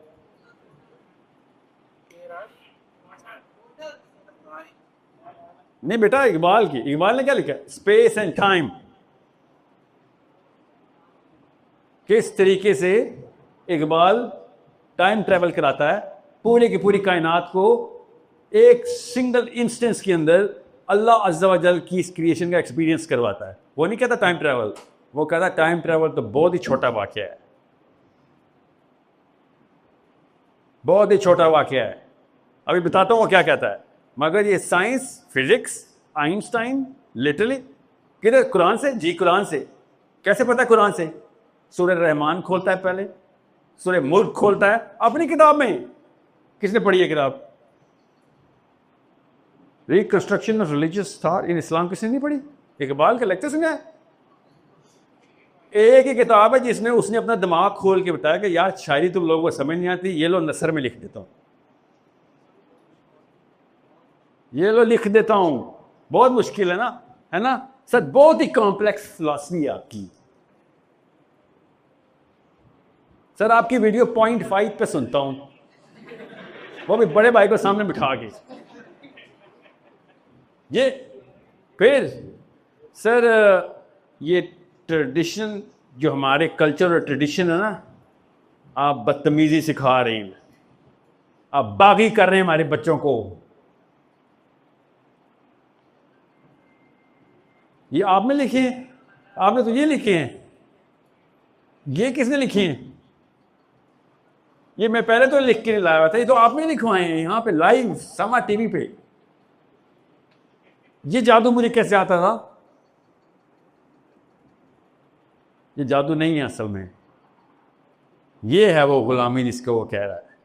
नहीं बेटा, इकबाल की, इकबाल ने क्या लिखा? Space and time. किस तरीके से इकबाल टाइम ट्रेवल कराता है, पूरी की पूरी कायनात को एक सिंगल इंस्टेंस के अंदर अल्लाह अज़्ज़ा व जल की इस क्रिएशन का एक्सपीरियंस करवाता है। वो नहीं कहता टाइम ट्रेवल, वो कहता टाइम ट्रेवल तो बहुत ही छोटा वाकया है, बहुत ही छोटा वाकया है। अभी बताता हूं वो क्या कहता है। मगर ये साइंस, फिजिक्स, आइंस्टाइन लिटरली किधर? कुरान से जी, कुरान से। कैसे पता है? कुरान से। सूरह रहमान खोलता है पहले, सूरह मुल्क खोलता है अपनी किताब में। किसने पढ़ी है किताब? Reconstruction of religious thought in Islam किसने नहीं पढ़ी? इकबाल का लेक्चर सुना है? एक ही किताब है जिसमें उसने अपना दिमाग खोल के बताया कि यार शायरी तुम लोगों को समझ नहीं आती, ये लो नसर में लिख देता हूं, ये लो लिख देता हूं। बहुत मुश्किल है ना सर, बहुत ही कॉम्प्लेक्स फिलॉसफी है आपकी। सर आपकी वीडियो 0.5 पे सुनता हूं, वो भी बड़े भाई को सामने बिठा के। ये फिर सर ये ट्रेडिशन, जो हमारे कल्चर और ट्रेडिशन है ना, आप बदतमीजी सिखा रहे हैं, आप बागी कर रहे हैं हमारे बच्चों को। ये आपने लिखे हैं? आपने तो ये लिखे हैं। ये किसने लिखे हैं? ये मैं पहले तो लिख के नहीं लाया था, ये तो आपने लिखवाए हैं यहां पे लाइव समा टीवी पे। ये जादू मुझे कैसे आता था? ये जादू नहीं है असल में, ये है वो गुलामी जिसको वो कह रहा है।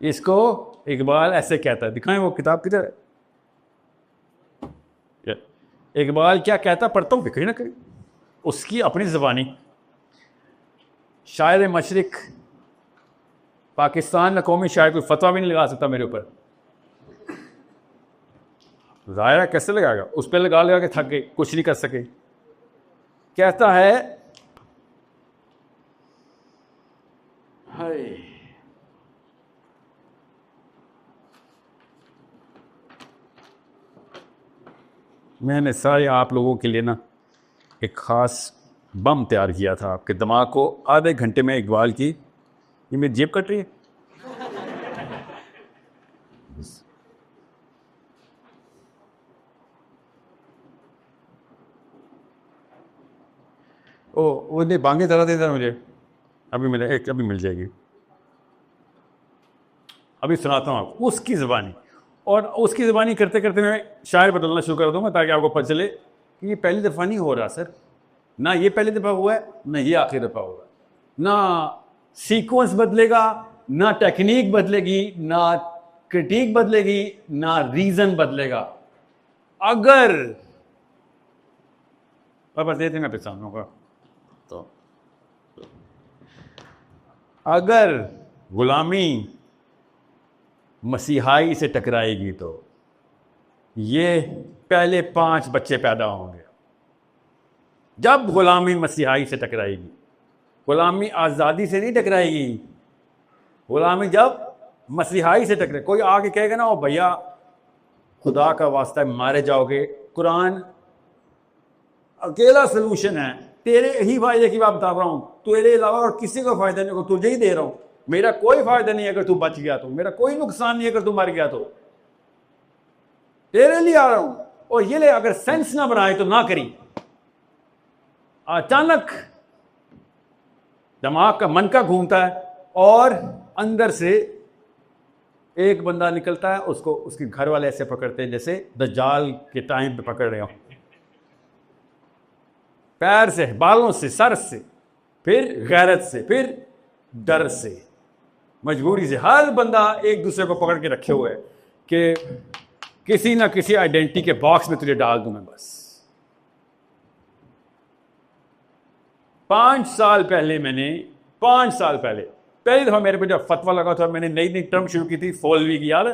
इसको इकबाल ऐसे कहता है। दिखाएं वो किताब किधर है? इकबाल क्या कहता, पढ़ता हूं कहीं ना कहीं उसकी अपनी ज़बानी। शायर मशरिक, पाकिस्तान में कौमी शायर कोई फतवा भी नहीं लगा सकता मेरे ऊपर। ज़ाहिर है कैसे लगाएगा? उस पर लगा लगा के थक गए, कुछ नहीं कर सके। कहता है हाय, मैंने सारे आप लोगों के लिए ना एक ख़ास बम तैयार किया था, आपके दिमाग को आधे घंटे में इकबाल की। ये मेरी जेब कट रही है। ओ वो नहीं, बांगे जरा दे दे मुझे, अभी मिले, एक अभी मिल जाएगी। अभी सुनाता हूँ आपको उसकी ज़बानी। और उसकी ज़बानी करते करते मैं शायर बदलना शुरू कर दूंगा ताकि आपको पता चले कि ये पहली दफ़ा नहीं हो रहा सर। ना ये पहली दफ़ा हुआ है, ना ये आखिरी दफ़ा हुआ है। ना सीक्वेंस बदलेगा, ना टेक्निक बदलेगी, ना क्रिटिक बदलेगी, ना रीज़न बदलेगा। अगर बस देते मैं पहचानूँ का तो, अगर गुलामी मसीहाई से टकराएगी तो ये पहले 5 बच्चे पैदा होंगे। जब गुलामी मसीहाई से टकराएगी, गुलामी आज़ादी से नहीं टकराएगी, गुलामी जब मसीहाई से टकराए। कोई आके कहेगा ना, ओ भैया खुदा का वास्ता है मारे जाओगे, कुरान अकेला सलूशन है, तेरे ही फायदे की बात बता रहा हूं, तेरे अलावा और किसी को फायदा नहीं, तुझे ही दे रहा हूं, मेरा कोई फायदा नहीं अगर तू बच गया तो, मेरा कोई नुकसान नहीं अगर तू मर गया तो, तेरे लिए आ रहा हूं। और ये ले, अगर सेंस ना बनाए तो ना करी। अचानक दिमाग का मन का घूमता है और अंदर से एक बंदा निकलता है, उसको उसके घर वाले ऐसे पकड़ते हैं जैसे दज्जाल के टाइम पे पकड़ रहे हो, पैर से, बालों से, सर से, फिर गैरत से, फिर डर से, मजबूरी से। हर बंदा एक दूसरे को पकड़ के रखे हुए है कि किसी ना किसी आइडेंटिटी के बॉक्स में तुझे डाल दूं मैं बस। 5 साल पहले पहली दफा मेरे पे जब फतवा लगा था, मैंने नई नई टर्म शुरू की थी, फौलवी की, याद है?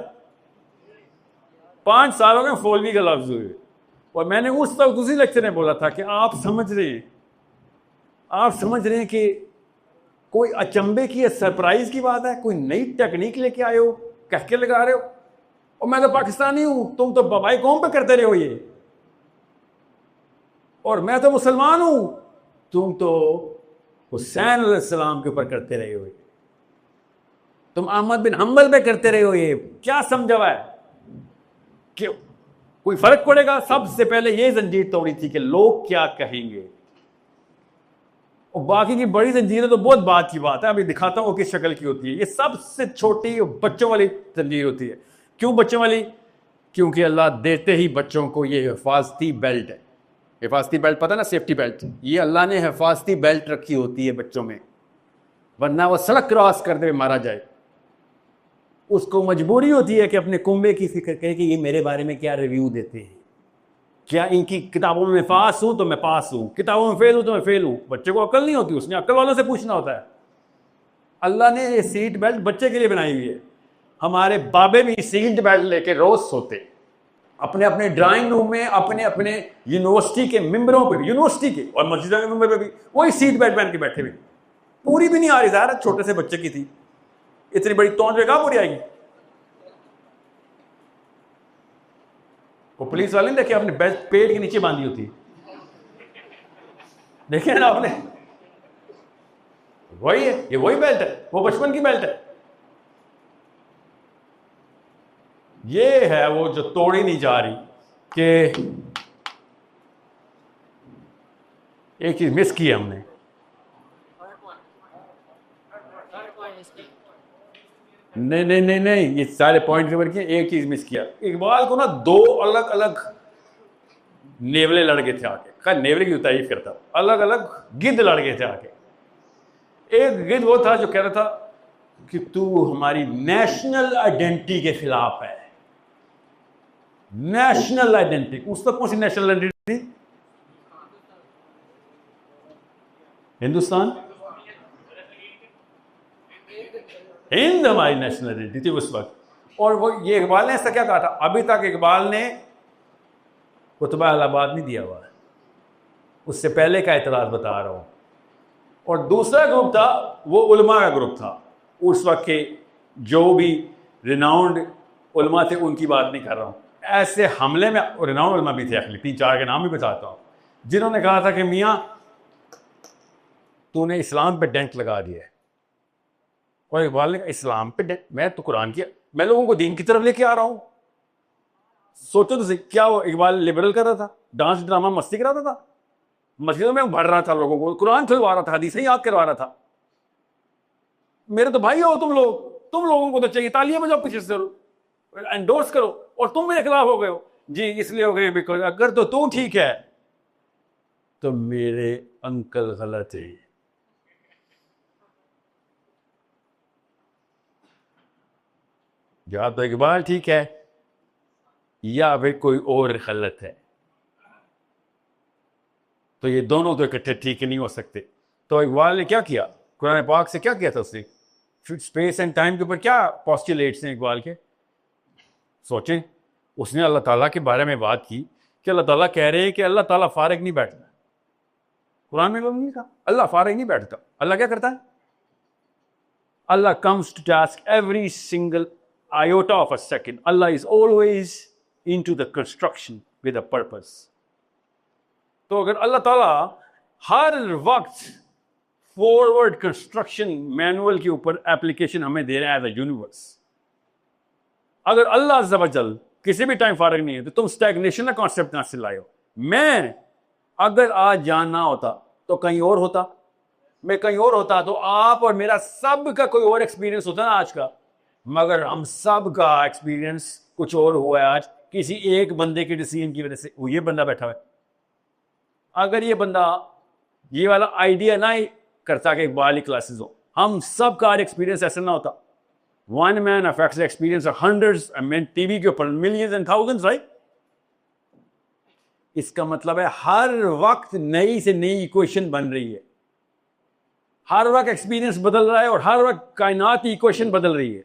5 साल हो गए फौलवी का लफ्ज हुए, और मैंने उस वक्त उसी लेक्चर में बोला था कि आप समझ रहे हैं कि कोई अचंभे की, सरप्राइज की बात है, कोई नई टेक्निक लेके आए हो, कह के लगा रहे हो, और मैं तो पाकिस्तानी हूं, तुम तो बबाई कौम पे करते रहे हो ये, और मैं तो मुसलमान हूं, तुम तो हुसैन अलैहिस्सलाम के ऊपर करते रहे हो, तुम अहमद बिन हम्बल पे करते रहे हो, ये क्या समझा हुआ है कि कोई फर्क पड़ेगा? सबसे पहले ये जंजीर तोड़ी थी कि लोग क्या कहेंगे, और बाकी की बड़ी जंजीरें तो बहुत बात की बात है, अभी दिखाता हूं किस शक्ल की होती है। ये सबसे छोटी बच्चों वाली जंजीर होती है। क्यों बच्चों वाली? क्योंकि अल्लाह देते ही बच्चों को ये हिफाजती बेल्ट है। हिफाजती बेल्ट पता ना, सेफ्टी बेल्ट, ये अल्लाह ने हिफाजती बेल्ट रखी होती है बच्चों में, वरना वो सड़क क्रॉस करते हुए मारा जाए। उसको मजबूरी होती है कि अपने कुंबे की फिक्र करे कि ये मेरे बारे में क्या रिव्यू देते हैं, क्या इनकी किताबों में पास हूं तो मैं पास हूं, किताबों में फेल हूं तो मैं फेल हूं। बच्चे को अक्ल नहीं होती, उसने अक्ल वालों से पूछना होता है। अल्लाह ने ये सीट बेल्ट बच्चे के लिए बनाई हुई है। हमारे बाबे भी सीट बेल्ट लेके रोज सोते, अपने अपने ड्राइंग रूम में, अपने अपने यूनिवर्सिटी के मेंबरों पे भी, यूनिवर्सिटी के और मस्जिद के मेंबर पे भी वही सीट बेल्ट पहन के बैठे हुए। पूरी भी नहीं आ रही, ज़ाहिर छोटे से बच्चे की थी, इतनी बड़ी तौंज में कहां पूरी आएगी? वो पुलिस वाले ने देखे, अपने बेल्ट पेट के नीचे बांधी होती, देखे ना आपने? वही है, ये वही बेल्ट है, वो बचपन की बेल्ट है। ये है वो जो तोड़ी नहीं जा रही। कि एक चीज मिस की है हमने, नहीं, ये सारे पॉइंट कवर किए, एक चीज मिस किया। इकबाल को ना 2 अलग अलग नेवले लड़ गए थे आके, खैर नेवले की तारीफ करता, अलग अलग गिद्ध लड़ गए थे आके। एक गिद्ध वो था जो कह रहा था कि तू हमारी नेशनल आइडेंटिटी के खिलाफ है। नेशनल आइडेंटिटी, उस तक कौन सी नेशनल आइडेंटिटी थी? हिंदुस्तान, हिंद हमारी नेशनल आइडेंटिटी थी उस वक्त। और वो ये इकबाल ने ऐसा क्या कहा था? अभी तक इकबाल ने कुतबा इलाहाबाद नहीं दिया हुआ है, उससे पहले का इतराज बता रहा हूं। और दूसरा ग्रुप था, वो उलमा का ग्रुप था। उस वक्त के जो भी रिनाउंड उलमा थे उनकी बात नहीं कर रहा हूं, ऐसे हमले में रिनाउंड उलमा भी थे, अखली 3-4 के नाम भी बताता हूं, जिन्होंने कहा था कि मियां तूने इस्लाम पे डेंट लगा दिया है। और इकबाल ने कहा इस्लाम पे डेंट? मैं तो कुरान की, मैं लोगों को दीन की तरफ लेके आ रहा हूं। सोचो तो सही, क्या वो इकबाल लिबरल कर रहा था, डांस ड्रामा मस्ती कराता था, मस्जिदों में भर रहा था लोगों को, कुरान खुलवा रहा था, हदीसें याद करवा रहा था? मेरे तो भाई हो तुम लोग, तुम लोगों को तो चाहिए तालियां बजाओ पीछे से, एंडोर्स करो, और तुम मेरे खिलाफ हो गए हो जी, इसलिए हो गए बिकॉज अगर तो तू ठीक है तो मेरे अंकल गलत है। या तो इकबाल ठीक है या फिर कोई और गलत है, तो ये दोनों तो इकट्ठे ठीक नहीं हो सकते। तो इकबाल ने क्या किया, कुरान पाक से क्या किया था उसने? स्पेस एंड टाइम के ऊपर क्या पॉस्टुलेट्स हैं इकबाल के? सोचें, उसने अल्लाह ताला के बारे में बात की कि अल्लाह ताला कह रहे हैं कि अल्लाह ताला फारिग नहीं बैठता। कुरान में नहीं कहा अल्लाह फारिग नहीं बैठता। अल्लाह क्या करता है? Allah comes to task every single iota of a second. Allah is always into the construction with a purpose. तो अगर अल्लाह ताला हर वक्त फॉरवर्ड कंस्ट्रक्शन मैनुअल के ऊपर एप्लीकेशन हमें दे रहा है एज अ यूनिवर्स, अगर अल्लाह अज़्ज़ा वजल किसी भी टाइम फारिग नहीं है, तो तुम स्टैग्नेशन का कॉन्सेप्ट ना से लाए हो। मैं अगर आज जानना होता तो कहीं और होता, मैं कहीं और होता तो आप और मेरा सब का कोई और एक्सपीरियंस होता ना आज का। मगर हम सब का एक्सपीरियंस कुछ और हुआ है आज किसी एक बंदे के डिसीजन की वजह से। वो ये बंदा बैठा हुआ है, अगर ये बंदा ये वाला आइडिया ना ही करता कि इकबाल ही क्लासेस हो, हम सब का एक्सपीरियंस ऐसा ना होता। One man affects experience hundreds, TV के ऊपर मिलियंस एंड थाउजेंड्स, राइट। इसका मतलब है हर वक्त नई से नई इक्वेशन बन रही है, हर वक्त एक्सपीरियंस बदल रहा है और हर वक्त कायनात की इक्वेशन बदल रही है।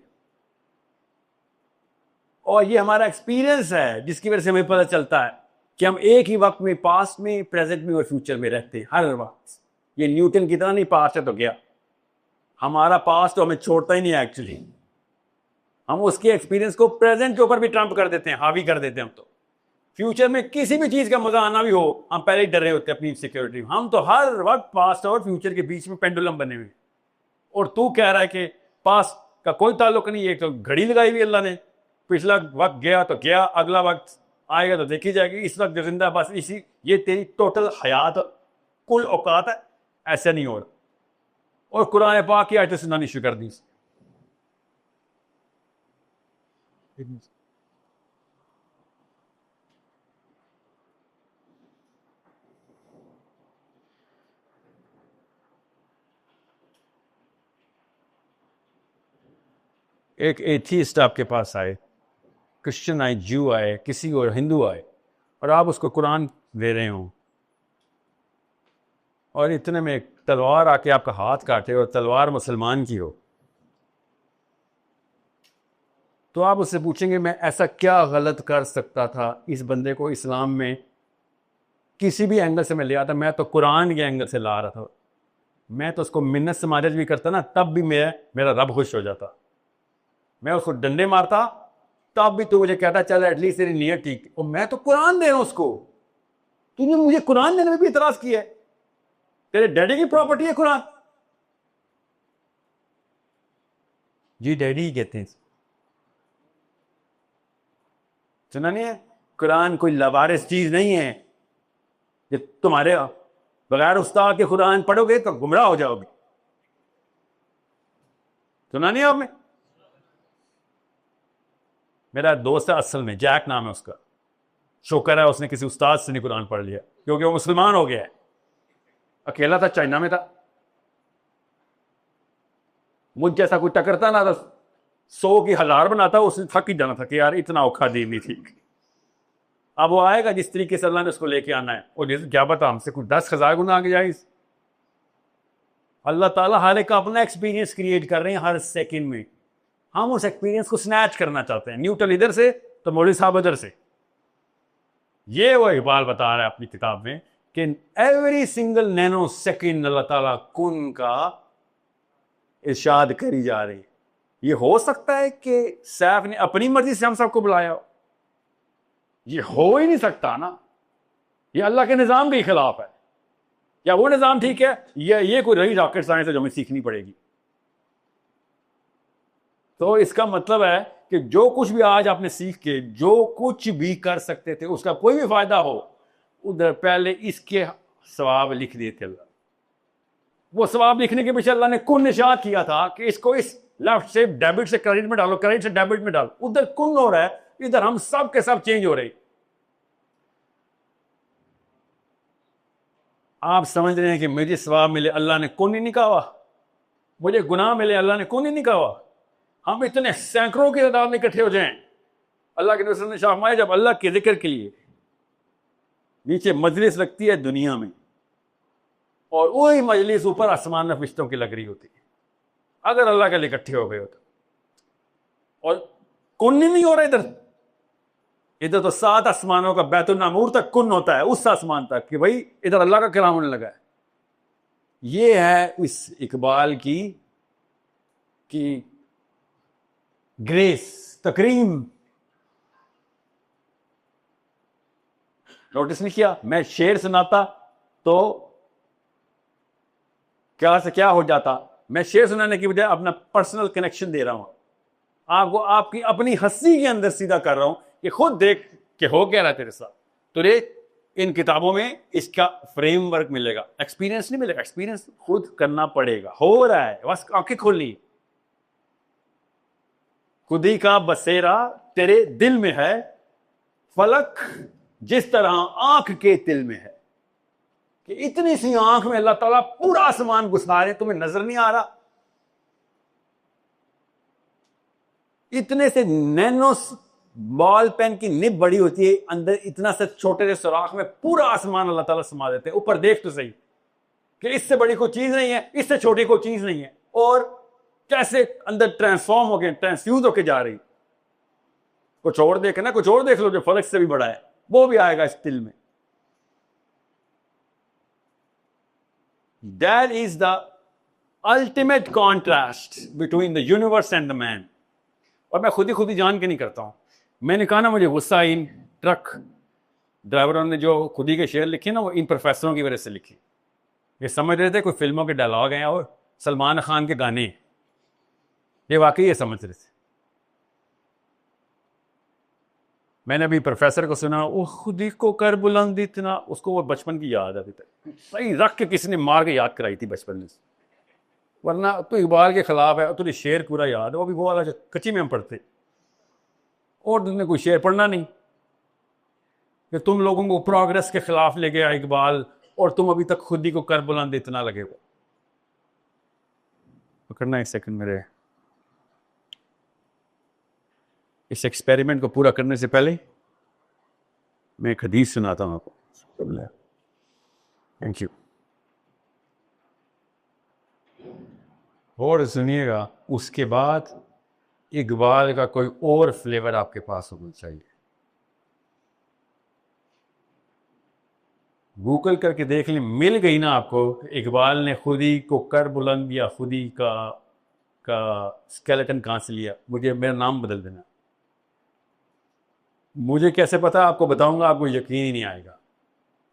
और ये हमारा एक्सपीरियंस है जिसकी वजह से हमें पता चलता है कि हम एक ही वक्त में पास्ट में, प्रेजेंट में और फ्यूचर में रहते हैं हर वक्त। ये न्यूटन की तरह नहीं, पास्ट है तो गया, हमारा पास्ट तो हमें छोड़ता ही नहीं है। एक्चुअली हम उसके एक्सपीरियंस को प्रेजेंट के ऊपर भी ट्रम्प कर देते हैं, हावी कर देते हैं। हम तो फ्यूचर में किसी भी चीज का मजा आना भी हो, हम पहले ही डर रहे होते हैं अपनी सिक्योरिटी। हम तो हर वक्त पास्ट और फ्यूचर के बीच में पेंडुलम बने हुए। और तू कह रहा है कि पास्ट का कोई ताल्लुक नहीं है, तो घड़ी लगाई हुई अल्लाह ने, पिछला वक्त गया तो गया, अगला वक्त आएगा तो देखी जाएगी, इस वक्त जिंदा बस इसी, ये तेरी टोटल हयात कुल औकात है। ऐसा नहीं हो रहा। और कुरान पाक की आयतें सुनानी शुरू कर दी। एक एथीस्ट आपके पास आए, क्रिश्चियन आए, जू आए, किसी और हिंदू आए, और आप उसको कुरान दे रहे हो, और इतने में एक तलवार आके आपका हाथ काटे और तलवार मुसलमान की हो, तो आप उससे पूछेंगे मैं ऐसा क्या गलत कर सकता था इस बंदे को इस्लाम में किसी भी एंगल से मैं ले आता। मैं तो कुरान के एंगल से ला रहा था, मैं तो उसको मिन्नत से मारज भी करता ना, तब भी मेरा रब खुश हो जाता। मैं उसको डंडे मारता तब भी तो मुझे कहता चल एटलीस्ट तेरी नीयत ठीक। और मैं तो कुरान दे रहा हूं उसको, तूने मुझे कुरान देने में भी इतराज किया है। तेरे डैडी की प्रॉपर्टी है कुरान। जी डैडी ही कहते हैं, सुना नहीं है? कुरान कोई लवारिस चीज नहीं है जो तुम्हारे बगैर उस्ताद के कुरान पढ़ोगे तो गुमराह हो जाओगे। सुना नहीं आपने? मेरा दोस्त है असल में, जैक नाम है उसका, शुक्र है उसने किसी उस्ताद से नहीं कुरान पढ़ लिया, क्योंकि वो मुसलमान हो गया है। अकेला था, चाइना में था, मुझ जैसा कोई टकरता ना तो 100 की 1000 बनाता, उसने थक ही जाना था कि यार इतना औखा दीन नहीं थी। अब वो आएगा जिस तरीके से अल्लाह ने उसको लेके आना है, और क्या पता हमसे कुछ 10,000 गुना आगे जाए। अल्लाह ताला हर एक का अपना एक्सपीरियंस क्रिएट कर रहे हैं हर सेकंड में। हम उस एक्सपीरियंस को स्नैच करना चाहते हैं, न्यूटन इधर से तो मौलवी साहब उधर से। ये वो इकबाल बता रहा है अपनी किताब में कि एवरी सिंगल नैनो सेकंड अल्लाह ताला कुन का इरशाद करी जा रही है। ये हो सकता है कि सैफ ने अपनी मर्जी से हम सबको बुलाया हो? ये हो ही नहीं सकता ना, ये अल्लाह के निजाम के खिलाफ है। या वो निजाम ठीक है, ये कोई रही रॉकेट साइंस है जो हमें सीखनी पड़ेगी। तो इसका मतलब है कि जो कुछ भी आज आपने सीख के जो कुछ भी कर सकते थे उसका कोई भी फायदा हो, उधर पहले इसके सवाब लिख दिए थे अल्लाह। वो सवाब लिखने के पीछे अल्लाह ने कुन निशात किया था कि इसको इस लेफ्ट से डेबिट से क्रेडिट में डालो, क्रेडिट से डेबिट में डालो। उधर कुन हो रहा है, इधर हम सब के सब चेंज हो रहे। आप समझ रहे हैं कि मुझे सवाब मिले, अल्लाह ने कुन ही नहीं कहा, मुझे गुनाह मिले, अल्लाह ने कुन ही नहीं कहा। हम इतने सैकड़ों की तादाद में इकट्ठे हो जाएं, अल्लाह के नबी ने फरमाया जब अल्लाह के जिक्र के लिए नीचे मजलिस लगती है दुनिया में, और वही मजलिस ऊपर आसमान में फरिश्तों की लग रही होती है, अगर अल्लाह के लिए इकट्ठे हो गए हो तो। और कुन ही नहीं हो रहा इधर तो 7 आसमानों का बैतुल मामूर तक कुन होता है, उस आसमान तक कि भाई इधर अल्लाह का कलाम होने लगा है। ये है इस इकबाल की ग्रेस, तकरीम। नोटिस नहीं किया? मैं शेर सुनाता तो क्या से क्या हो जाता। मैं शेर सुनाने की बजाय अपना पर्सनल कनेक्शन दे रहा हूं आपको, आपकी अपनी हंसी के अंदर सीधा कर रहा हूं कि खुद देख के हो क्या रहा है तेरे साथ। तुझे इन किताबों में इसका फ्रेमवर्क मिलेगा, एक्सपीरियंस नहीं मिलेगा, एक्सपीरियंस खुद करना पड़ेगा। हो रहा है, बस आंखें खोलनी। खुदी का बसेरा तेरे दिल में है, फलक जिस तरह आंख के तिल में है। कि इतनी सी आंख में अल्लाह ताला पूरा आसमान घुसा रहे, तुम्हें नजर नहीं आ रहा? इतने से नैनो बॉल पेन की निब बड़ी होती है, अंदर इतना से छोटे से सुराख में पूरा आसमान अल्लाह ताला समा देते हैं। ऊपर देख तो सही कि इससे बड़ी कोई चीज नहीं है, इससे छोटी कोई चीज नहीं है, और कैसे अंदर ट्रांसफॉर्म हो गए, ट्रांसफ्यूज होके जा रही। कुछ और देखे ना, कुछ और देख लो जो फलक से भी बड़ा है, वो भी आएगा इस दिल में। That is the ultimate contrast between the universe and the man. और मैं खुद ही जान के नहीं करता हूं। मैंने कहा ना, मुझे गुस्सा इन ट्रक ड्राइवरों ने जो खुदी के शेर लिखे ना, वो इन प्रोफेसरों की वजह से लिखे। ये समझ रहे थे कोई फिल्मों के डायलॉग हैं और सलमान खान के गाने, ये वाकई ये समझ रहे थे। मैंने अभी प्रोफेसर को सुना, वो खुदी को कर बुलंद इतना, उसको वो बचपन की याद अभी तक सही रख के किसी ने मार के याद कराई थी बचपन में। वरना तो इकबाल के खिलाफ है, तुझे शेर पूरा याद है, वो भी वो वाला जो कच्ची में हम पढ़ते, और तुमने कोई शेर पढ़ना नहीं कि तुम लोगों को प्रोग्रेस के खिलाफ ले गया इकबाल, और तुम अभी तक खुदी को कर बुलंद इतना लगे हो। पकड़ना एक सेकंड मेरे, इस एक्सपेरिमेंट को पूरा करने से पहले मैं एक हदीस सुनाता हूं आपको। Thank you. और सुनिएगा, उसके बाद इकबाल का कोई और फ्लेवर आपके पास होना चाहिए। गूगल करके देख लें, मिल गई ना आपको, इकबाल ने खुदी को कर बुलंद या खुदी का स्केलेटन कहां से लिया, मुझे मेरा नाम बदल देना। मुझे कैसे पता, आपको बताऊंगा, आपको यकीन ही नहीं आएगा।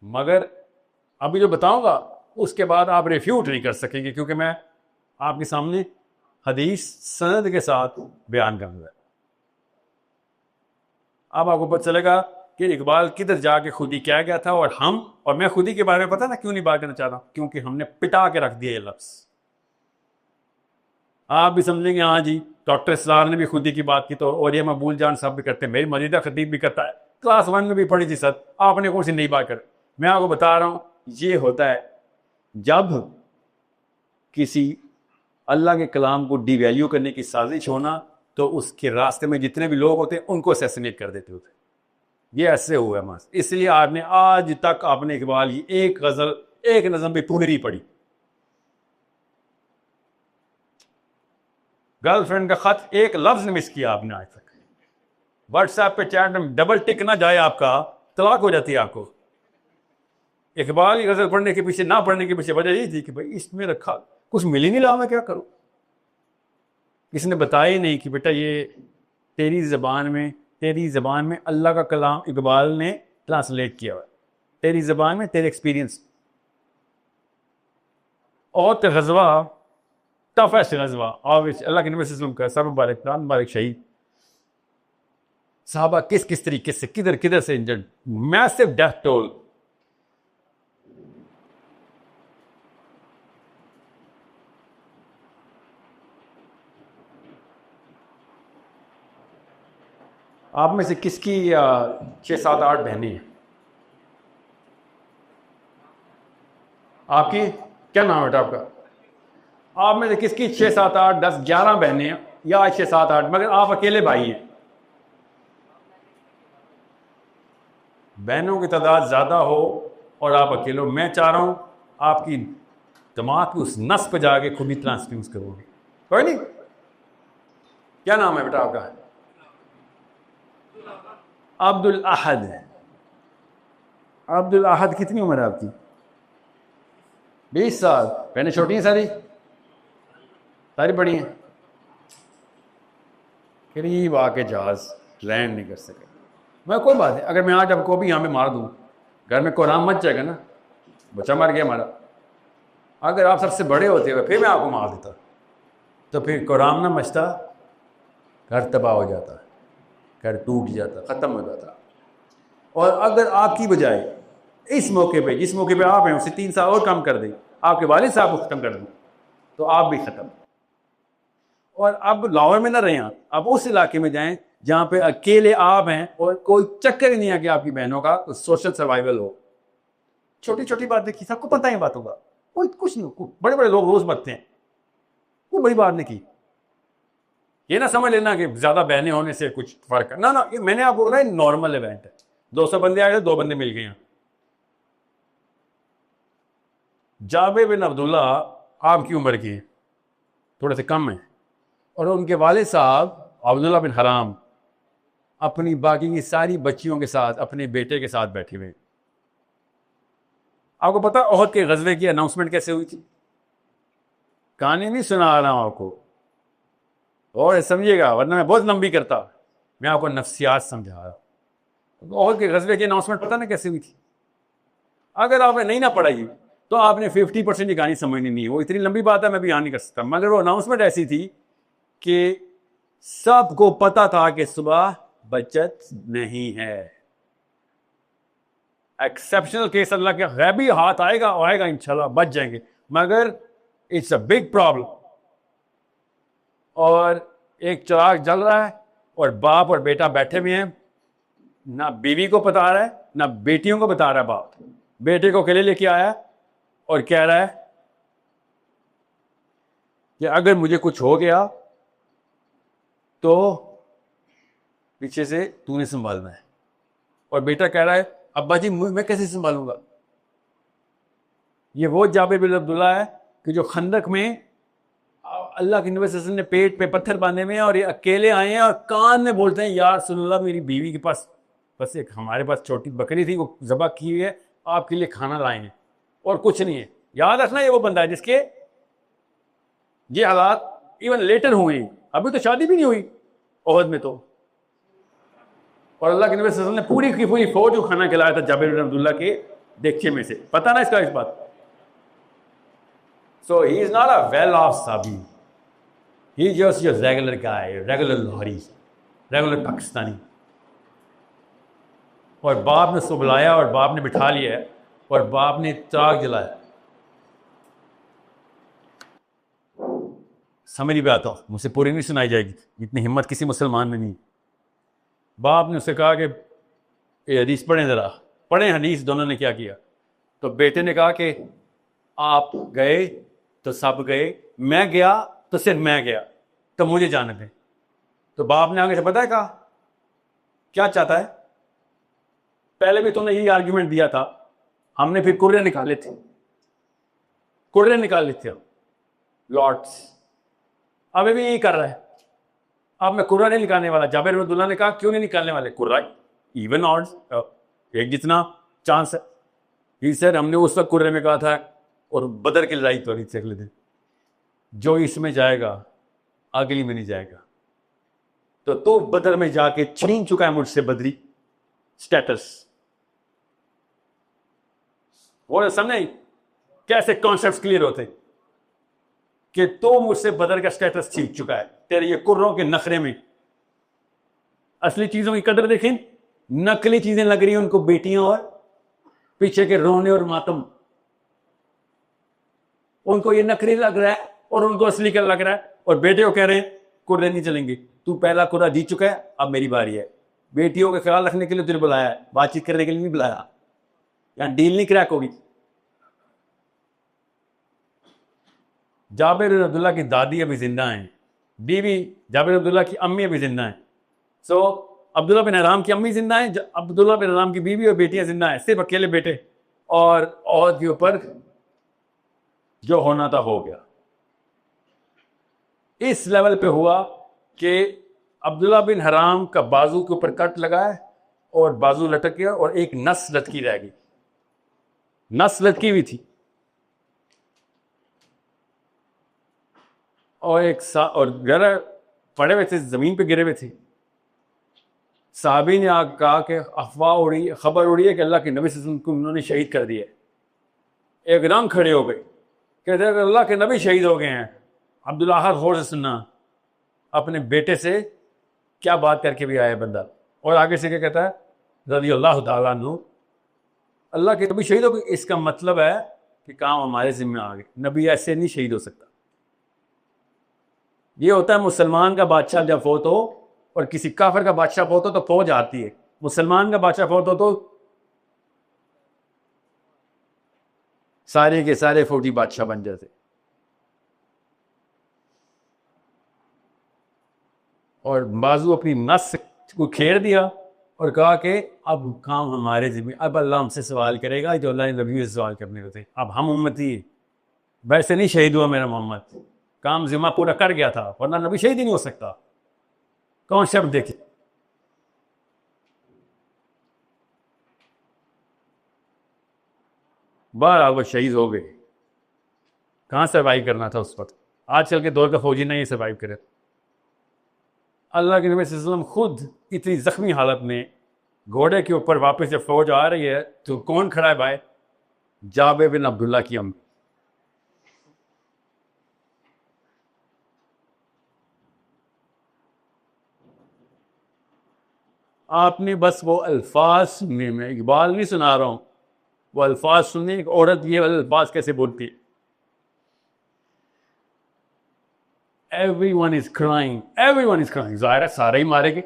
मगर अभी जो बताऊंगा उसके बाद आप रिफ्यूट नहीं कर सकेंगे, क्योंकि मैं आपके सामने हदीस सनद के साथ बयान करूंगा। अब आपको पता चलेगा कि इकबाल किधर जाके खुदी क्या गया था। और मैं खुदी के बारे में पता ना क्यों नहीं बात करना चाहता, क्योंकि हमने पिटा के रख दिया ये लफ्ज। आप भी समझेंगे हाँ जी, डॉक्टर इसरार ने भी खुदी की बात की, तो और ये मकबूल जान साहब भी करते हैं, मेरी मजीदा खतीब भी करता है, क्लास 1 में भी पढ़ी थी सर, आपने कौन सी नई बात कर। मैं आपको बता रहा हूं, ये होता है जब किसी अल्लाह के कलाम को डिवैल्यू करने की साजिश होना, तो उसके रास्ते में जितने भी लोग होते हैं उनको असैसिनेट कर देते होते। ये ऐसे हुआ है मास। इसलिए आपने आज तक आपने इकबाल की एक गजल, एक नज़म भी पूरी नहीं पढ़ी। गर्लफ्रेंड का खत एक लफ्ज ने मिस किया आपने आज तक। व्हाट्सएप पे चैट में डबल टिक ना जाए आपका, तलाक हो जाती है आपको। इकबाल की गजल पढ़ने के पीछे, ना पढ़ने के पीछे वजह यही थी कि भाई इसमें रखा कुछ मिल ही नहीं रहा, मैं क्या करूं। किसी ने बताया ही नहीं कि बेटा ये तेरी ज़बान में अल्लाह का कलाम इकबाल ने ट्रांसलेट किया हुआ है, तेरी ज़बान में, तेरे एक्सपीरियंस। और तो गज़वा टफेस्ट गज़वा, और अल्लाह के नबी सल्लल्लाहु अलैहि वसल्लम का सब मुबारक शहीद साहबा किस तरीके से, किधर से इंजर्ड, मैसिव डेथ टोल। आप में से किसकी 6, 7, 8 बहनें हैं? आपकी क्या नाम है बेटा आपका? आप में से किसकी 6, 7, 8, 10, 11 बहनें हैं, या 6, 7, 8, मगर आप अकेले भाई हैं? बहनों की तादाद ज्यादा हो और आप अकेले हो। मैं चाह रहा हूं आपकी दिमाग की उस नस पे जाके खुद ही ट्रांसफ्यूज करोगे। कोई नहीं, क्या नाम है बेटा आपका? अब्दुल अहद। अब्दुल अहद, कितनी उम्र है आपकी? 20 साल। बहनें छोटी हैं सारी बड़ी हैं? करीब आके जहाज लैंड नहीं कर सके। मैं कोई बात नहीं, अगर मैं आज आपको भी यहाँ पे मार दूँ, घर में कोराम मच जाएगा ना, बच्चा मर गया हमारा। अगर आप सबसे बड़े होते हुए फिर मैं आपको मार देता, तो फिर कोराम ना मचता, घर तबाह हो जाता, घर टूट जाता, ख़त्म हो जाता। और अगर आपकी बजाय इस मौके पे, जिस मौके पे आप हैं, उसे 3 साल और कम कर दें, आपके वालिद साहब को ख़त्म कर दूँ, तो आप भी ख़त्म। और अब लाहौर में ना रहें आप, अब उस इलाके में जाएं जहां पे अकेले आप हैं और कोई चक्कर ही नहीं है कि आपकी बहनों का तो सोशल सर्वाइवल हो। छोटी छोटी बात देखी, सबको पता है बातों का, कोई कुछ नहीं, बड़े बड़े लोग रोज मरते हैं, कोई बड़ी बात नहीं की। ये ना समझ लेना कि ज्यादा बहनें होने से कुछ फर्क है, ना ये मैंने आपको बोला नॉर्मल इवेंट है। 200 बंदे आए थे, 2 बंदे मिल गए हैं। जाबिर बिन अब्दुल्ला आपकी उम्र की थोड़े से कम है, और उनके वालिद साहब अब्दुल्ला बिन हराम अपनी बाकी की सारी बच्चियों के साथ अपने बेटे के साथ बैठे हुए। आपको पता ओहद के गजवे की अनाउंसमेंट कैसे हुई थी? कहानी नहीं सुना रहा हूं आपको, और समझिएगा वरना मैं बहुत लंबी करता। मैं आपको नफ्सियात समझा रहा हूं। ओहद के गजवे की अनाउंसमेंट पता ना कैसे हुई थी? अगर आपने नहीं ना पढ़ाई तो आपने 50% की कहानी समझनी नहीं है। वो इतनी लंबी बात है, मैं भी यहाँ नहीं कर सकता, मगर वो अनाउंसमेंट ऐसी थी कि सबको पता था कि सुबह बचत नहीं है। एक्सेप्शनल केस अल्लाह के गैबी हाथ आएगा और आएगा, इंशाल्लाह बच जाएंगे, मगर इट्स अ बिग प्रॉब्लम। और एक चिराग जल रहा है और बाप और बेटा बैठे हुए हैं, ना बीवी को बता रहा है ना बेटियों को बता रहा है। बाप बेटे को अकेले लेके आया और कह रहा है कि अगर मुझे कुछ हो गया तो पीछे से तूने संभालना है। और बेटा कह रहा है अब्बा जी मैं कैसे संभालूंगा? ये वो जाबिर बिन अब्दुल्ला है कि जो खंदक में अल्लाह के नबी सल्लल्लाहु अलैहि वसल्लम ने पेट पे पत्थर बांधे हुए हैं और ये अकेले आए हैं और कान में बोलते हैं यार रसूलुल्लाह मेरी बीवी के पास बस एक हमारे पास छोटी बकरी थी, वो ज़बह की हुई है, आपके लिए खाना लाए हैं और कुछ नहीं है। याद रखना ये वो बंदा है जिसके ये हालात इवन लेटर हुए, अभी तो शादी भी नहीं हुई ओहद में तो। और अल्लाह के नबी सल्लल्लाहु अलैहि वसल्लम ने पूरी की पूरी फौज को खाना खिलाया था जाबिर बिन अब्दुल्ला के देगचे में से। पता ना इसका इस बात। So he is not a well off साबी, he is just your regular guy, regular Lahori, regular Pakistani. और बाप ने उसको बुलाया और बाप ने बिठा लिया और बाप ने चिराग जलाया। समझ नहीं आता, मुझसे पूरी नहीं सुनाई जाएगी, इतनी हिम्मत किसी मुसलमान में नहीं। बाप ने उससे कहा कि ये हदीस पढ़ें, ज़रा पढ़ें हदीस। दोनों ने क्या किया? तो बेटे ने कहा कि आप गए तो सब गए, मैं गया तो सिर्फ मैं गया, तो मुझे जाने दें। तो बाप ने आगे से पता है कहा क्या चाहता है? पहले भी तुमने यही आर्ग्यूमेंट दिया था, हमने फिर कुर्रे निकाले थे, कुर्रे निकाले थे लॉर्ड्स, अभी भी यही कर रहा है। अब मैं कुर्रा नहीं निकालने वाला। जाबिर बिन अब्दुल्ला ने कहा क्यों नहीं निकालने वाले? कुर्रा इवन ऑड्स, एक जितना चांस है। ही सर हमने उस वक्त कुर्रे में कहा था और बदर की लड़ाई तो से अगले दिन, जो इसमें जाएगा अगली में नहीं जाएगा। तो तू बदर में जाके छीन चुका है मुझसे बदरी स्टेटस। वो सामने कैसे कॉन्सेप्ट्स क्लियर होते कि तो मुझसे बदर का स्टेटस छीन चुका है तेरे ये कुर्रों के नखरे में। असली चीजों की कदर देखें, नकली चीजें लग रही हैं उनको बेटियां और पीछे के रोने और मातम। उनको ये नकली लग रहा है और उनको असली का लग रहा है। और बेटे को कह रहे हैं कुर्रे नहीं चलेंगे, तू पहला कुर्रा जीत चुका है, अब मेरी बारी है। बेटियों का ख्याल रखने के लिए तुझे बुलाया है, बातचीत करने के लिए नहीं बुलाया। यहां डील नहीं क्रैक होगी। जाबिर बिन अब्दुल्ला की दादी अभी जिंदा हैं, बीवी जाबिर बिन अब्दुल्ला की अम्मी अभी जिंदा हैं। सो अब्दुल्ला बिन हराम की अम्मी जिंदा हैं, अब्दुल्ला बिन हराम की बीवी और बेटियां जिंदा हैं, सिर्फ अकेले बेटे। और औरत के ऊपर जो होना था हो गया। इस लेवल पे हुआ कि अब्दुल्ला बिन हराम का बाजू के ऊपर कट लगा है और बाजू लटक गया और एक नस लटकी रह गई, नस लटकी हुई थी। और और गिरा पड़े हुए थे, जमीन पे गिरे हुए थे। साहबी ने आग कहा कि अफवाह उड़ी, खबर उड़ी है कि अल्लाह के नबी सल्लल्लाहु अलैहि वसल्लम को उन्होंने शहीद कर दिया। एकदम खड़े हो गए, कहते हैं अल्लाह के नबी शहीद हो गए हैं। अब्दुल्ला हर गौर से सुनना, अपने बेटे से क्या बात करके भी आया बंदा। और आगे से क्या कहता है, रज़ी अल्लाह तआला अन्हु, अल्लाह के नबी शहीद हो गए, इसका मतलब है कि काम हमारे जिम्मे आ गए। नबी ऐसे नहीं शहीद हो सकता। ये होता है मुसलमान का बादशाह जब फोत हो और किसी काफिर का बादशाह फोत हो तो फौज आती है, मुसलमान का बादशाह फोत हो तो सारे के सारे फौजी बादशाह बन जाते। और बाजू अपनी नस को खेर दिया और कहा कि अब काम हमारे जिम्मे, अब अल्लाह हमसे सवाल करेगा जो अल्लाह ने नबी से सवाल करने होते। अब हम उम्मती, वैसे नहीं शहीद हुआ मेरा मोहम्मद, काम जिम्मा पूरा कर गया था, वरना नबी शहीद ही नहीं हो सकता। कौन शब्द देखे। बारह वो शहीद हो गए। कहाँ सर्वाइव करना था उस वक्त। आजकल के दौर का फौजी नहीं सर्वाइव करे। अल्लाह के नबी सल्लल्लाहु अलैहि वसल्लम खुद इतनी जख्मी हालत में घोड़े के ऊपर वापस जब फौज आ रही है तो कौन खड़ा है भाई? जाबे बिन अब्दुल्ला की अम्मी। आपने बस वो अल्फाज सुनने में, इकबाल नहीं सुना रहा हूं, वो अल्फाज सुनने, एक औरत ये अल्फाज कैसे बोलती है, everyone is crying, everyone is crying. जाहिर है सारे ही मारे गए,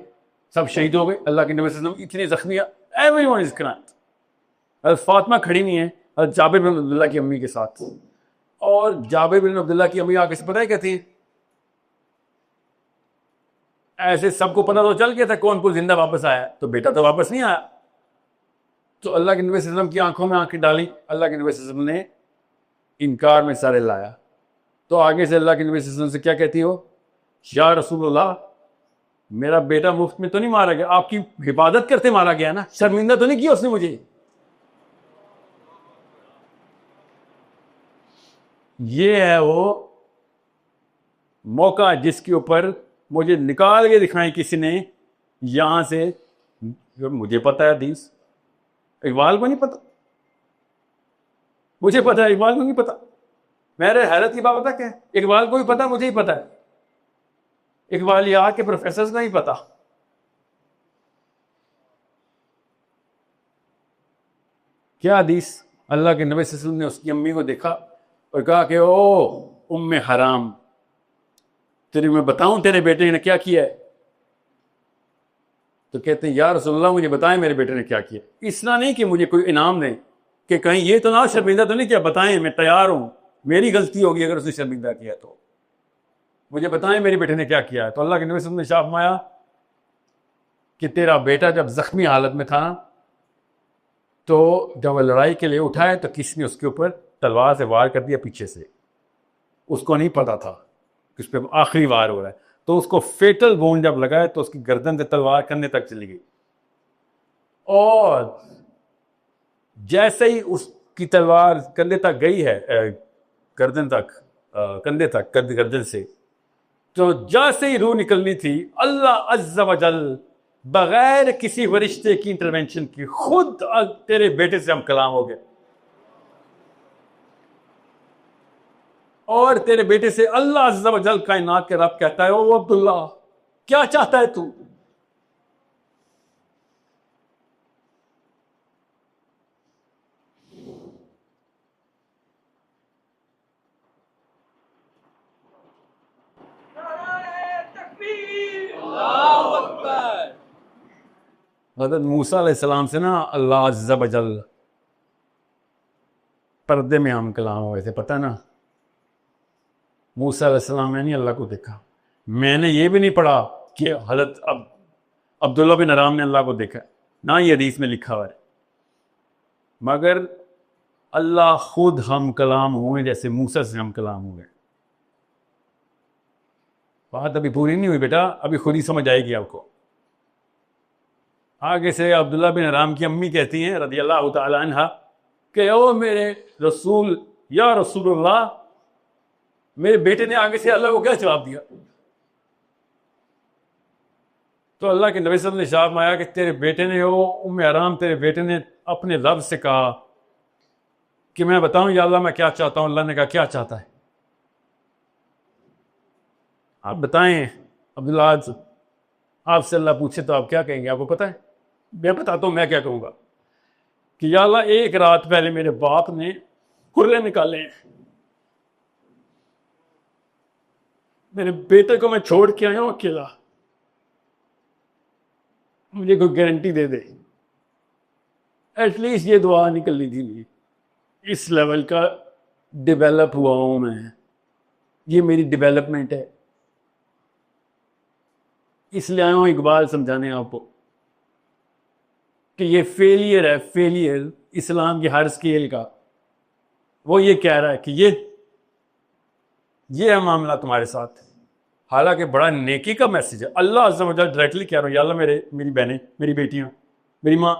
सब शहीद हो गए। अल्लाह के नबी सल्लल्लाहु अलैहि वसल्लम इतने जख्मी, एवरीवन इज क्राइंग। फातिमा खड़ी नहीं है जाबिर बिन अब्दुल्ला की अम्मी के साथ, और जाबिर बिन अब्दुल्ला की अम्मी आगे से पता है कहती है, ऐसे सबको पता तो चल गया था कौन कौन जिंदा वापस आया, तो बेटा तो वापस नहीं आया। तो अल्लाह के नबी सल्लल्लाहु अलैहि वसल्लम की आंखों में आंखें डाली, अल्लाह के नबी सल्लल्लाहु अलैहि वसल्लम ने इनकार में सारे लाया। तो आगे से अल्लाह के नबी सल्लल्लाहु अलैहि वसल्लम से क्या कहती हो, या रसूलुल्लाह मेरा बेटा मुफ्त में तो नहीं मारा गया, आपकी हिफाजत करते मारा गया ना, शर्मिंदा तो नहीं किया उसने मुझे। ये है वो मौका जिसके ऊपर मुझे निकाल के दिखाएं किसी ने यहां से। मुझे पता है हदीस, इकबाल को नहीं पता, मुझे पता है, इकबाल को नहीं पता। मेरे हैरत की बात पता क्या है, इकबाल को भी पता, मुझे ही पता है, इकबालियात के प्रोफेसर को नहीं पता। क्या हदीस, अल्लाह के नबी सल्लल्लाहु अलैहि वसल्लम ने उसकी अम्मी को देखा और कहा कि ओ उम्मे हराम, तेरे मैं बताऊं तेरे बेटे ने क्या किया है? तो कहते हैं या रसूलल्लाह मुझे बताएं मेरे बेटे ने क्या किया। इसना नहीं कि मुझे कोई इनाम दें कि कहीं ये तो ना शर्मिंदा तो नहीं किया, बताएं, मैं तैयार हूं, मेरी गलती होगी अगर उसने शर्मिंदा किया तो मुझे बताएं मेरे बेटे ने क्या किया है। तो अल्लाह के नबी सल्लल्लाहु अलैहि वसल्लम ने शाह फरमाया कि तेरा बेटा जब जख्मी हालत में था तो जब वह लड़ाई के लिए उठा है तो किसी ने उसके ऊपर तलवार से वार कर दिया पीछे से, उसको नहीं पता था कि उस पर आखिरी वार हो रहा है, तो उसको फेटल वोंड जब लगाए तो उसकी गर्दन से तलवार कंधे तक चली गई, और जैसे ही उसकी तलवार कंधे तक गई है, गर्दन तक, कंधे तक, गर्दन से, तो जैसे ही रूह निकलनी थी, अल्लाह अज़्ज़ा वजल बगैर किसी फरिश्ते की इंटरवेंशन की खुद तेरे बेटे से हम कलाम हो गए, और तेरे बेटे से अल्लाह अज़्ज़ा वजल कायनात के रब कहता है, ओ अब्दुल्ला क्या चाहता है तू? हज़रत मूसा अलैहिस्सलाम से ना अल्लाह अज़्ज़ा वजल पर्दे में हम कलाम हुए थे, पता ना। मूसा अलैहिस्सलाम ने नहीं अल्लाह को देखा, मैंने ये भी नहीं पढ़ा कि हज़रत अब्दुल्ला बिन हराम ने अल्लाह को देखा, ना ये हदीस में लिखा हुआ है, मगर अल्लाह खुद हम कलाम हुए जैसे मूसा से हम कलाम हुए। बात अभी पूरी नहीं हुई बेटा, अभी खुद ही समझ आएगी आपको। आगे से अब्दुल्ला बिन हराम की अम्मी कहती हैं रज़ियल्लाहु तआला अन्हा कि ओ मेरे रसूल, या रसूलुल्लाह, मेरे बेटे ने आगे से अल्लाह को क्या जवाब दिया? तो अल्लाह के नबी सल्लल्लाहु अलैहि वसल्लम ने शाह माया कि तेरे बेटे ने, ओ उम्मे हराम, तेरे बेटे ने अपने रब से कहा कि मैं बताऊं या अल्लाह मैं क्या चाहता हूं। अल्लाह ने कहा क्या चाहता है? आप बताएं अब्दुल्ला, आपसे अल्लाह पूछे तो आप क्या कहेंगे? आपको पता है? मैं बताता हूं मैं क्या कहूंगा कि या अल्लाह एक रात पहले मेरे बाप ने खुले निकाले हैं, मेरे बेटे को मैं छोड़ के आया हूं अकेला, मुझे कोई गारंटी दे दे। एटलीस्ट ये दुआ निकलनी थी मेरी। इस लेवल का डेवलप हुआ हूं मैं, ये मेरी डेवलपमेंट है। इसलिए आया हूं इकबाल समझाने आपको कि ये फेलियर है, फेलियर इस्लाम की हर स्केल का। वो ये कह रहा है कि ये है मामला तुम्हारे साथ। हालांकि बड़ा नेकी का मैसेज है। अल्लाह अज़्ज़ा व जल डायरेक्टली कह रहा हूँ, या अल्लाह मेरी बहनें, मेरी बेटियां, मेरी माँ।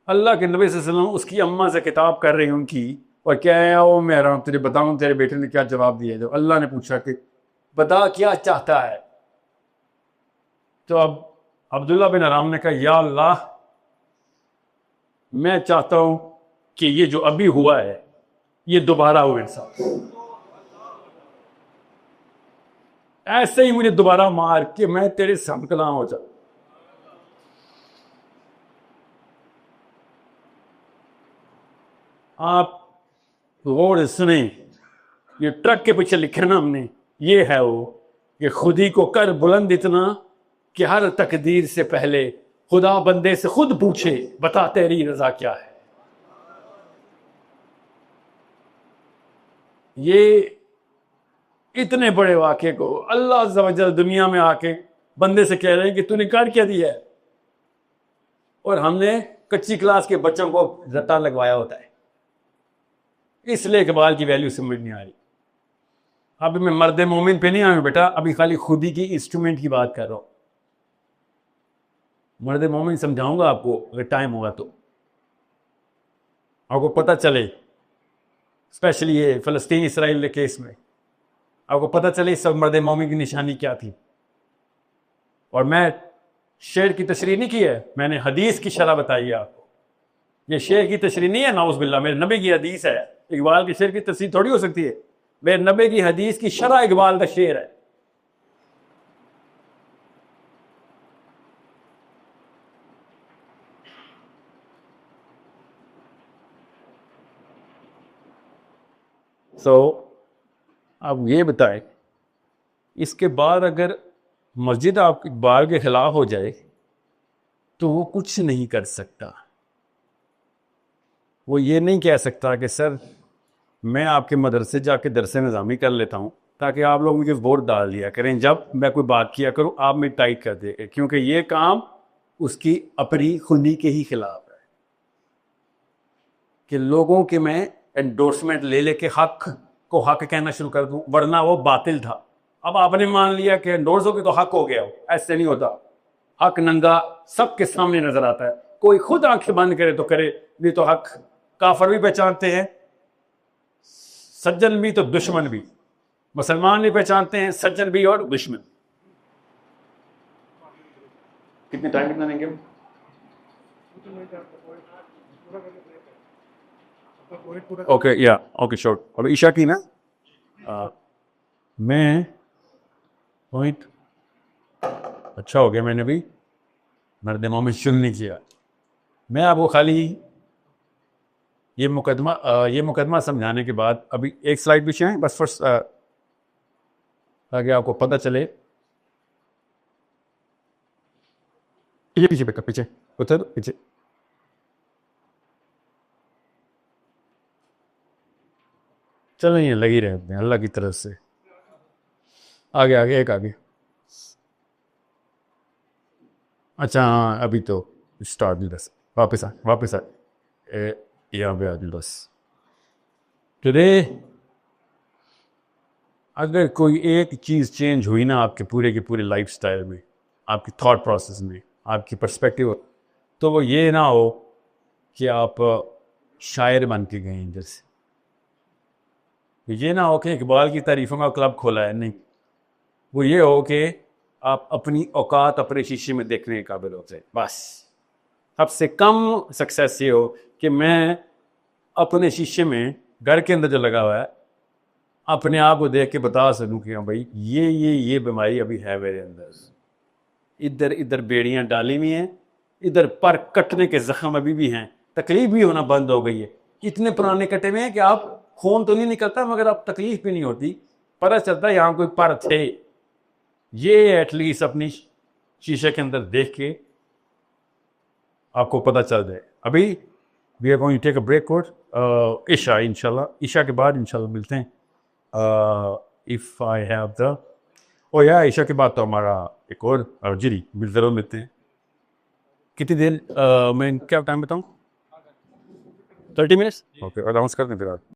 अल्लाह के नबी सल्लल्लाहु अलैहि वसल्लम उसकी अम्मा से किताब कर रही उनकी, और क्या है वो मैं तुझे बताऊं तेरे बेटे ने क्या जवाब दिया। जब अल्लाह ने पूछा कि बता क्या चाहता है, तो अब अब्दुल्ला बिन हराम ने कहा, या अल्लाह मैं चाहता हूं कि ये जो अभी हुआ है ये दोबारा हो मेरे साथ, ऐसे ही मुझे दोबारा मार के मैं तेरे साथ कलाम हो जाऊं। आप गौर से सुने, ये ट्रक के पीछे लिखे ना हमने, ये है वो कि खुद ही को कर बुलंद इतना कि हर तकदीर से पहले खुदा बंदे से खुद पूछे, बता तेरी रजा क्या है। ये इतने बड़े वाक़े को अल्लाह अज़्ज़ा व जल दुनिया में आके बंदे से कह रहे हैं कि तूने कर क्या दिया है, और हमने कच्ची क्लास के बच्चों को रट्टा लगवाया होता है। इसलिए इकबाल की वैल्यू समझ नहीं आ रही। अभी मैं मर्द मोमिन पे नहीं आया बेटा, अभी खाली खुद ही की इंस्ट्रूमेंट की बात कर रहा हूं। मर्द मोमिन समझाऊंगा आपको अगर टाइम होगा तो, आपको पता चले, स्पेशली ये फ़लस्तीन इसराइल के केस में आपको पता चले इस सब मर्द मोमिन की निशानी क्या थी। और मैं शेर की तशरीह नहीं की है, मैंने हदीस की शरह बताई है आपको। ये शेर की तशरीह नहीं है, नाउज़ बिल्लाह, मेरे नबी की हदीस है। इकबाल के शेर की तशरीह थोड़ी हो सकती है, मेरे नबी की हदीस की शरह इकबाल का शेर है। अब ये बताएं, इसके बाद अगर मस्जिद आप इकबाल के खिलाफ हो जाए तो वो कुछ नहीं कर सकता। वो ये नहीं कह सकता कि सर मैं आपके मदरसे जाके दरसे निज़ामी कर लेता हूँ ताकि आप लोग मुझे वोट डाल दिया करें जब मैं कोई बात किया करूँ आप मेरी टाइट कर दे, क्योंकि ये काम उसकी अपनी खुदी के ही खिलाफ है कि लोगों के मैं एंडोर्समेंट ले लेके हक को हक कहना शुरू कर दूं, वरना वो बातिल था। अब आपने मान लिया कि एंडोर्स हो के तो हक हो गया हो, ऐसे नहीं होता। हक नंगा सबके सामने नजर आता है, कोई खुद आंखें बंद करे तो करे, नहीं तो हक काफर भी पहचानते हैं, सज्जन भी तो दुश्मन भी, मुसलमान भी पहचानते हैं, सज्जन भी और दुश्मन। कितने टाइम कितना देंगे? ओके या ओके शॉर्ट। अब ईशा की ना मैं पॉइंट अच्छा हो गया, मैंने भी मर्द मोमिन शुरू नहीं किया। मैं आपको खाली ये मुकदमा समझाने के बाद अभी एक स्लाइड पीछे है बस फर्स्ट, ताकि आपको पता चले। ये पीछे पीछे उधर पीछे, चलो ये लगी रहते हैं अल्लाह की तरफ से। आगे आगे एक आगे, अच्छा हाँ अभी तो स्टार्ट बस, वापस आ यहाँ पे आ बस। टुडे अगर कोई एक चीज़ चेंज हुई ना आपके पूरे के पूरे लाइफ स्टाइल में, आपकी थॉट प्रोसेस में, आपकी पर्सपेक्टिव, तो वो ये ना हो कि आप शायर बन के गए इधर से, ये ना हो कि इकबाल की तारीफ़ों का क्लब खोला है, नहीं। वो ये हो कि आप अपनी औकात अपने शीशे में देखने के काबिल हो जाए। बस सबसे कम सक्सेस ये हो कि मैं अपने शीशे में घर के अंदर जो लगा हुआ है अपने आप को देख के बता सकूं कि हाँ भाई ये बीमारी अभी है मेरे अंदर, इधर इधर बेड़ियां डाली हुई हैं, इधर पर कटने के जख्म अभी भी हैं, तकलीफ भी होना बंद हो गई है। इतने पुराने कटे हुए हैं कि आप खून तो नहीं निकलता मगर अब तकलीफ भी नहीं होती, पता चलता है यहाँ कोई परत है, ये एटलीस्ट अपनी शीशे के अंदर देख के आपको पता चल जाए। अभी we are going to take a break course, ईशा इंशाल्लाह, ईशा के बाद इंशाल्लाह मिलते हैं। इफ़ आई हैव द ओ या ईशा के बाद तो हमारा एक और जी ज़रूर मिलते हैं। कितनी देर मैं क्या टाइम बताऊँ? 30 मिनट्स। ओके, अनाउंस कर दें फिर आप।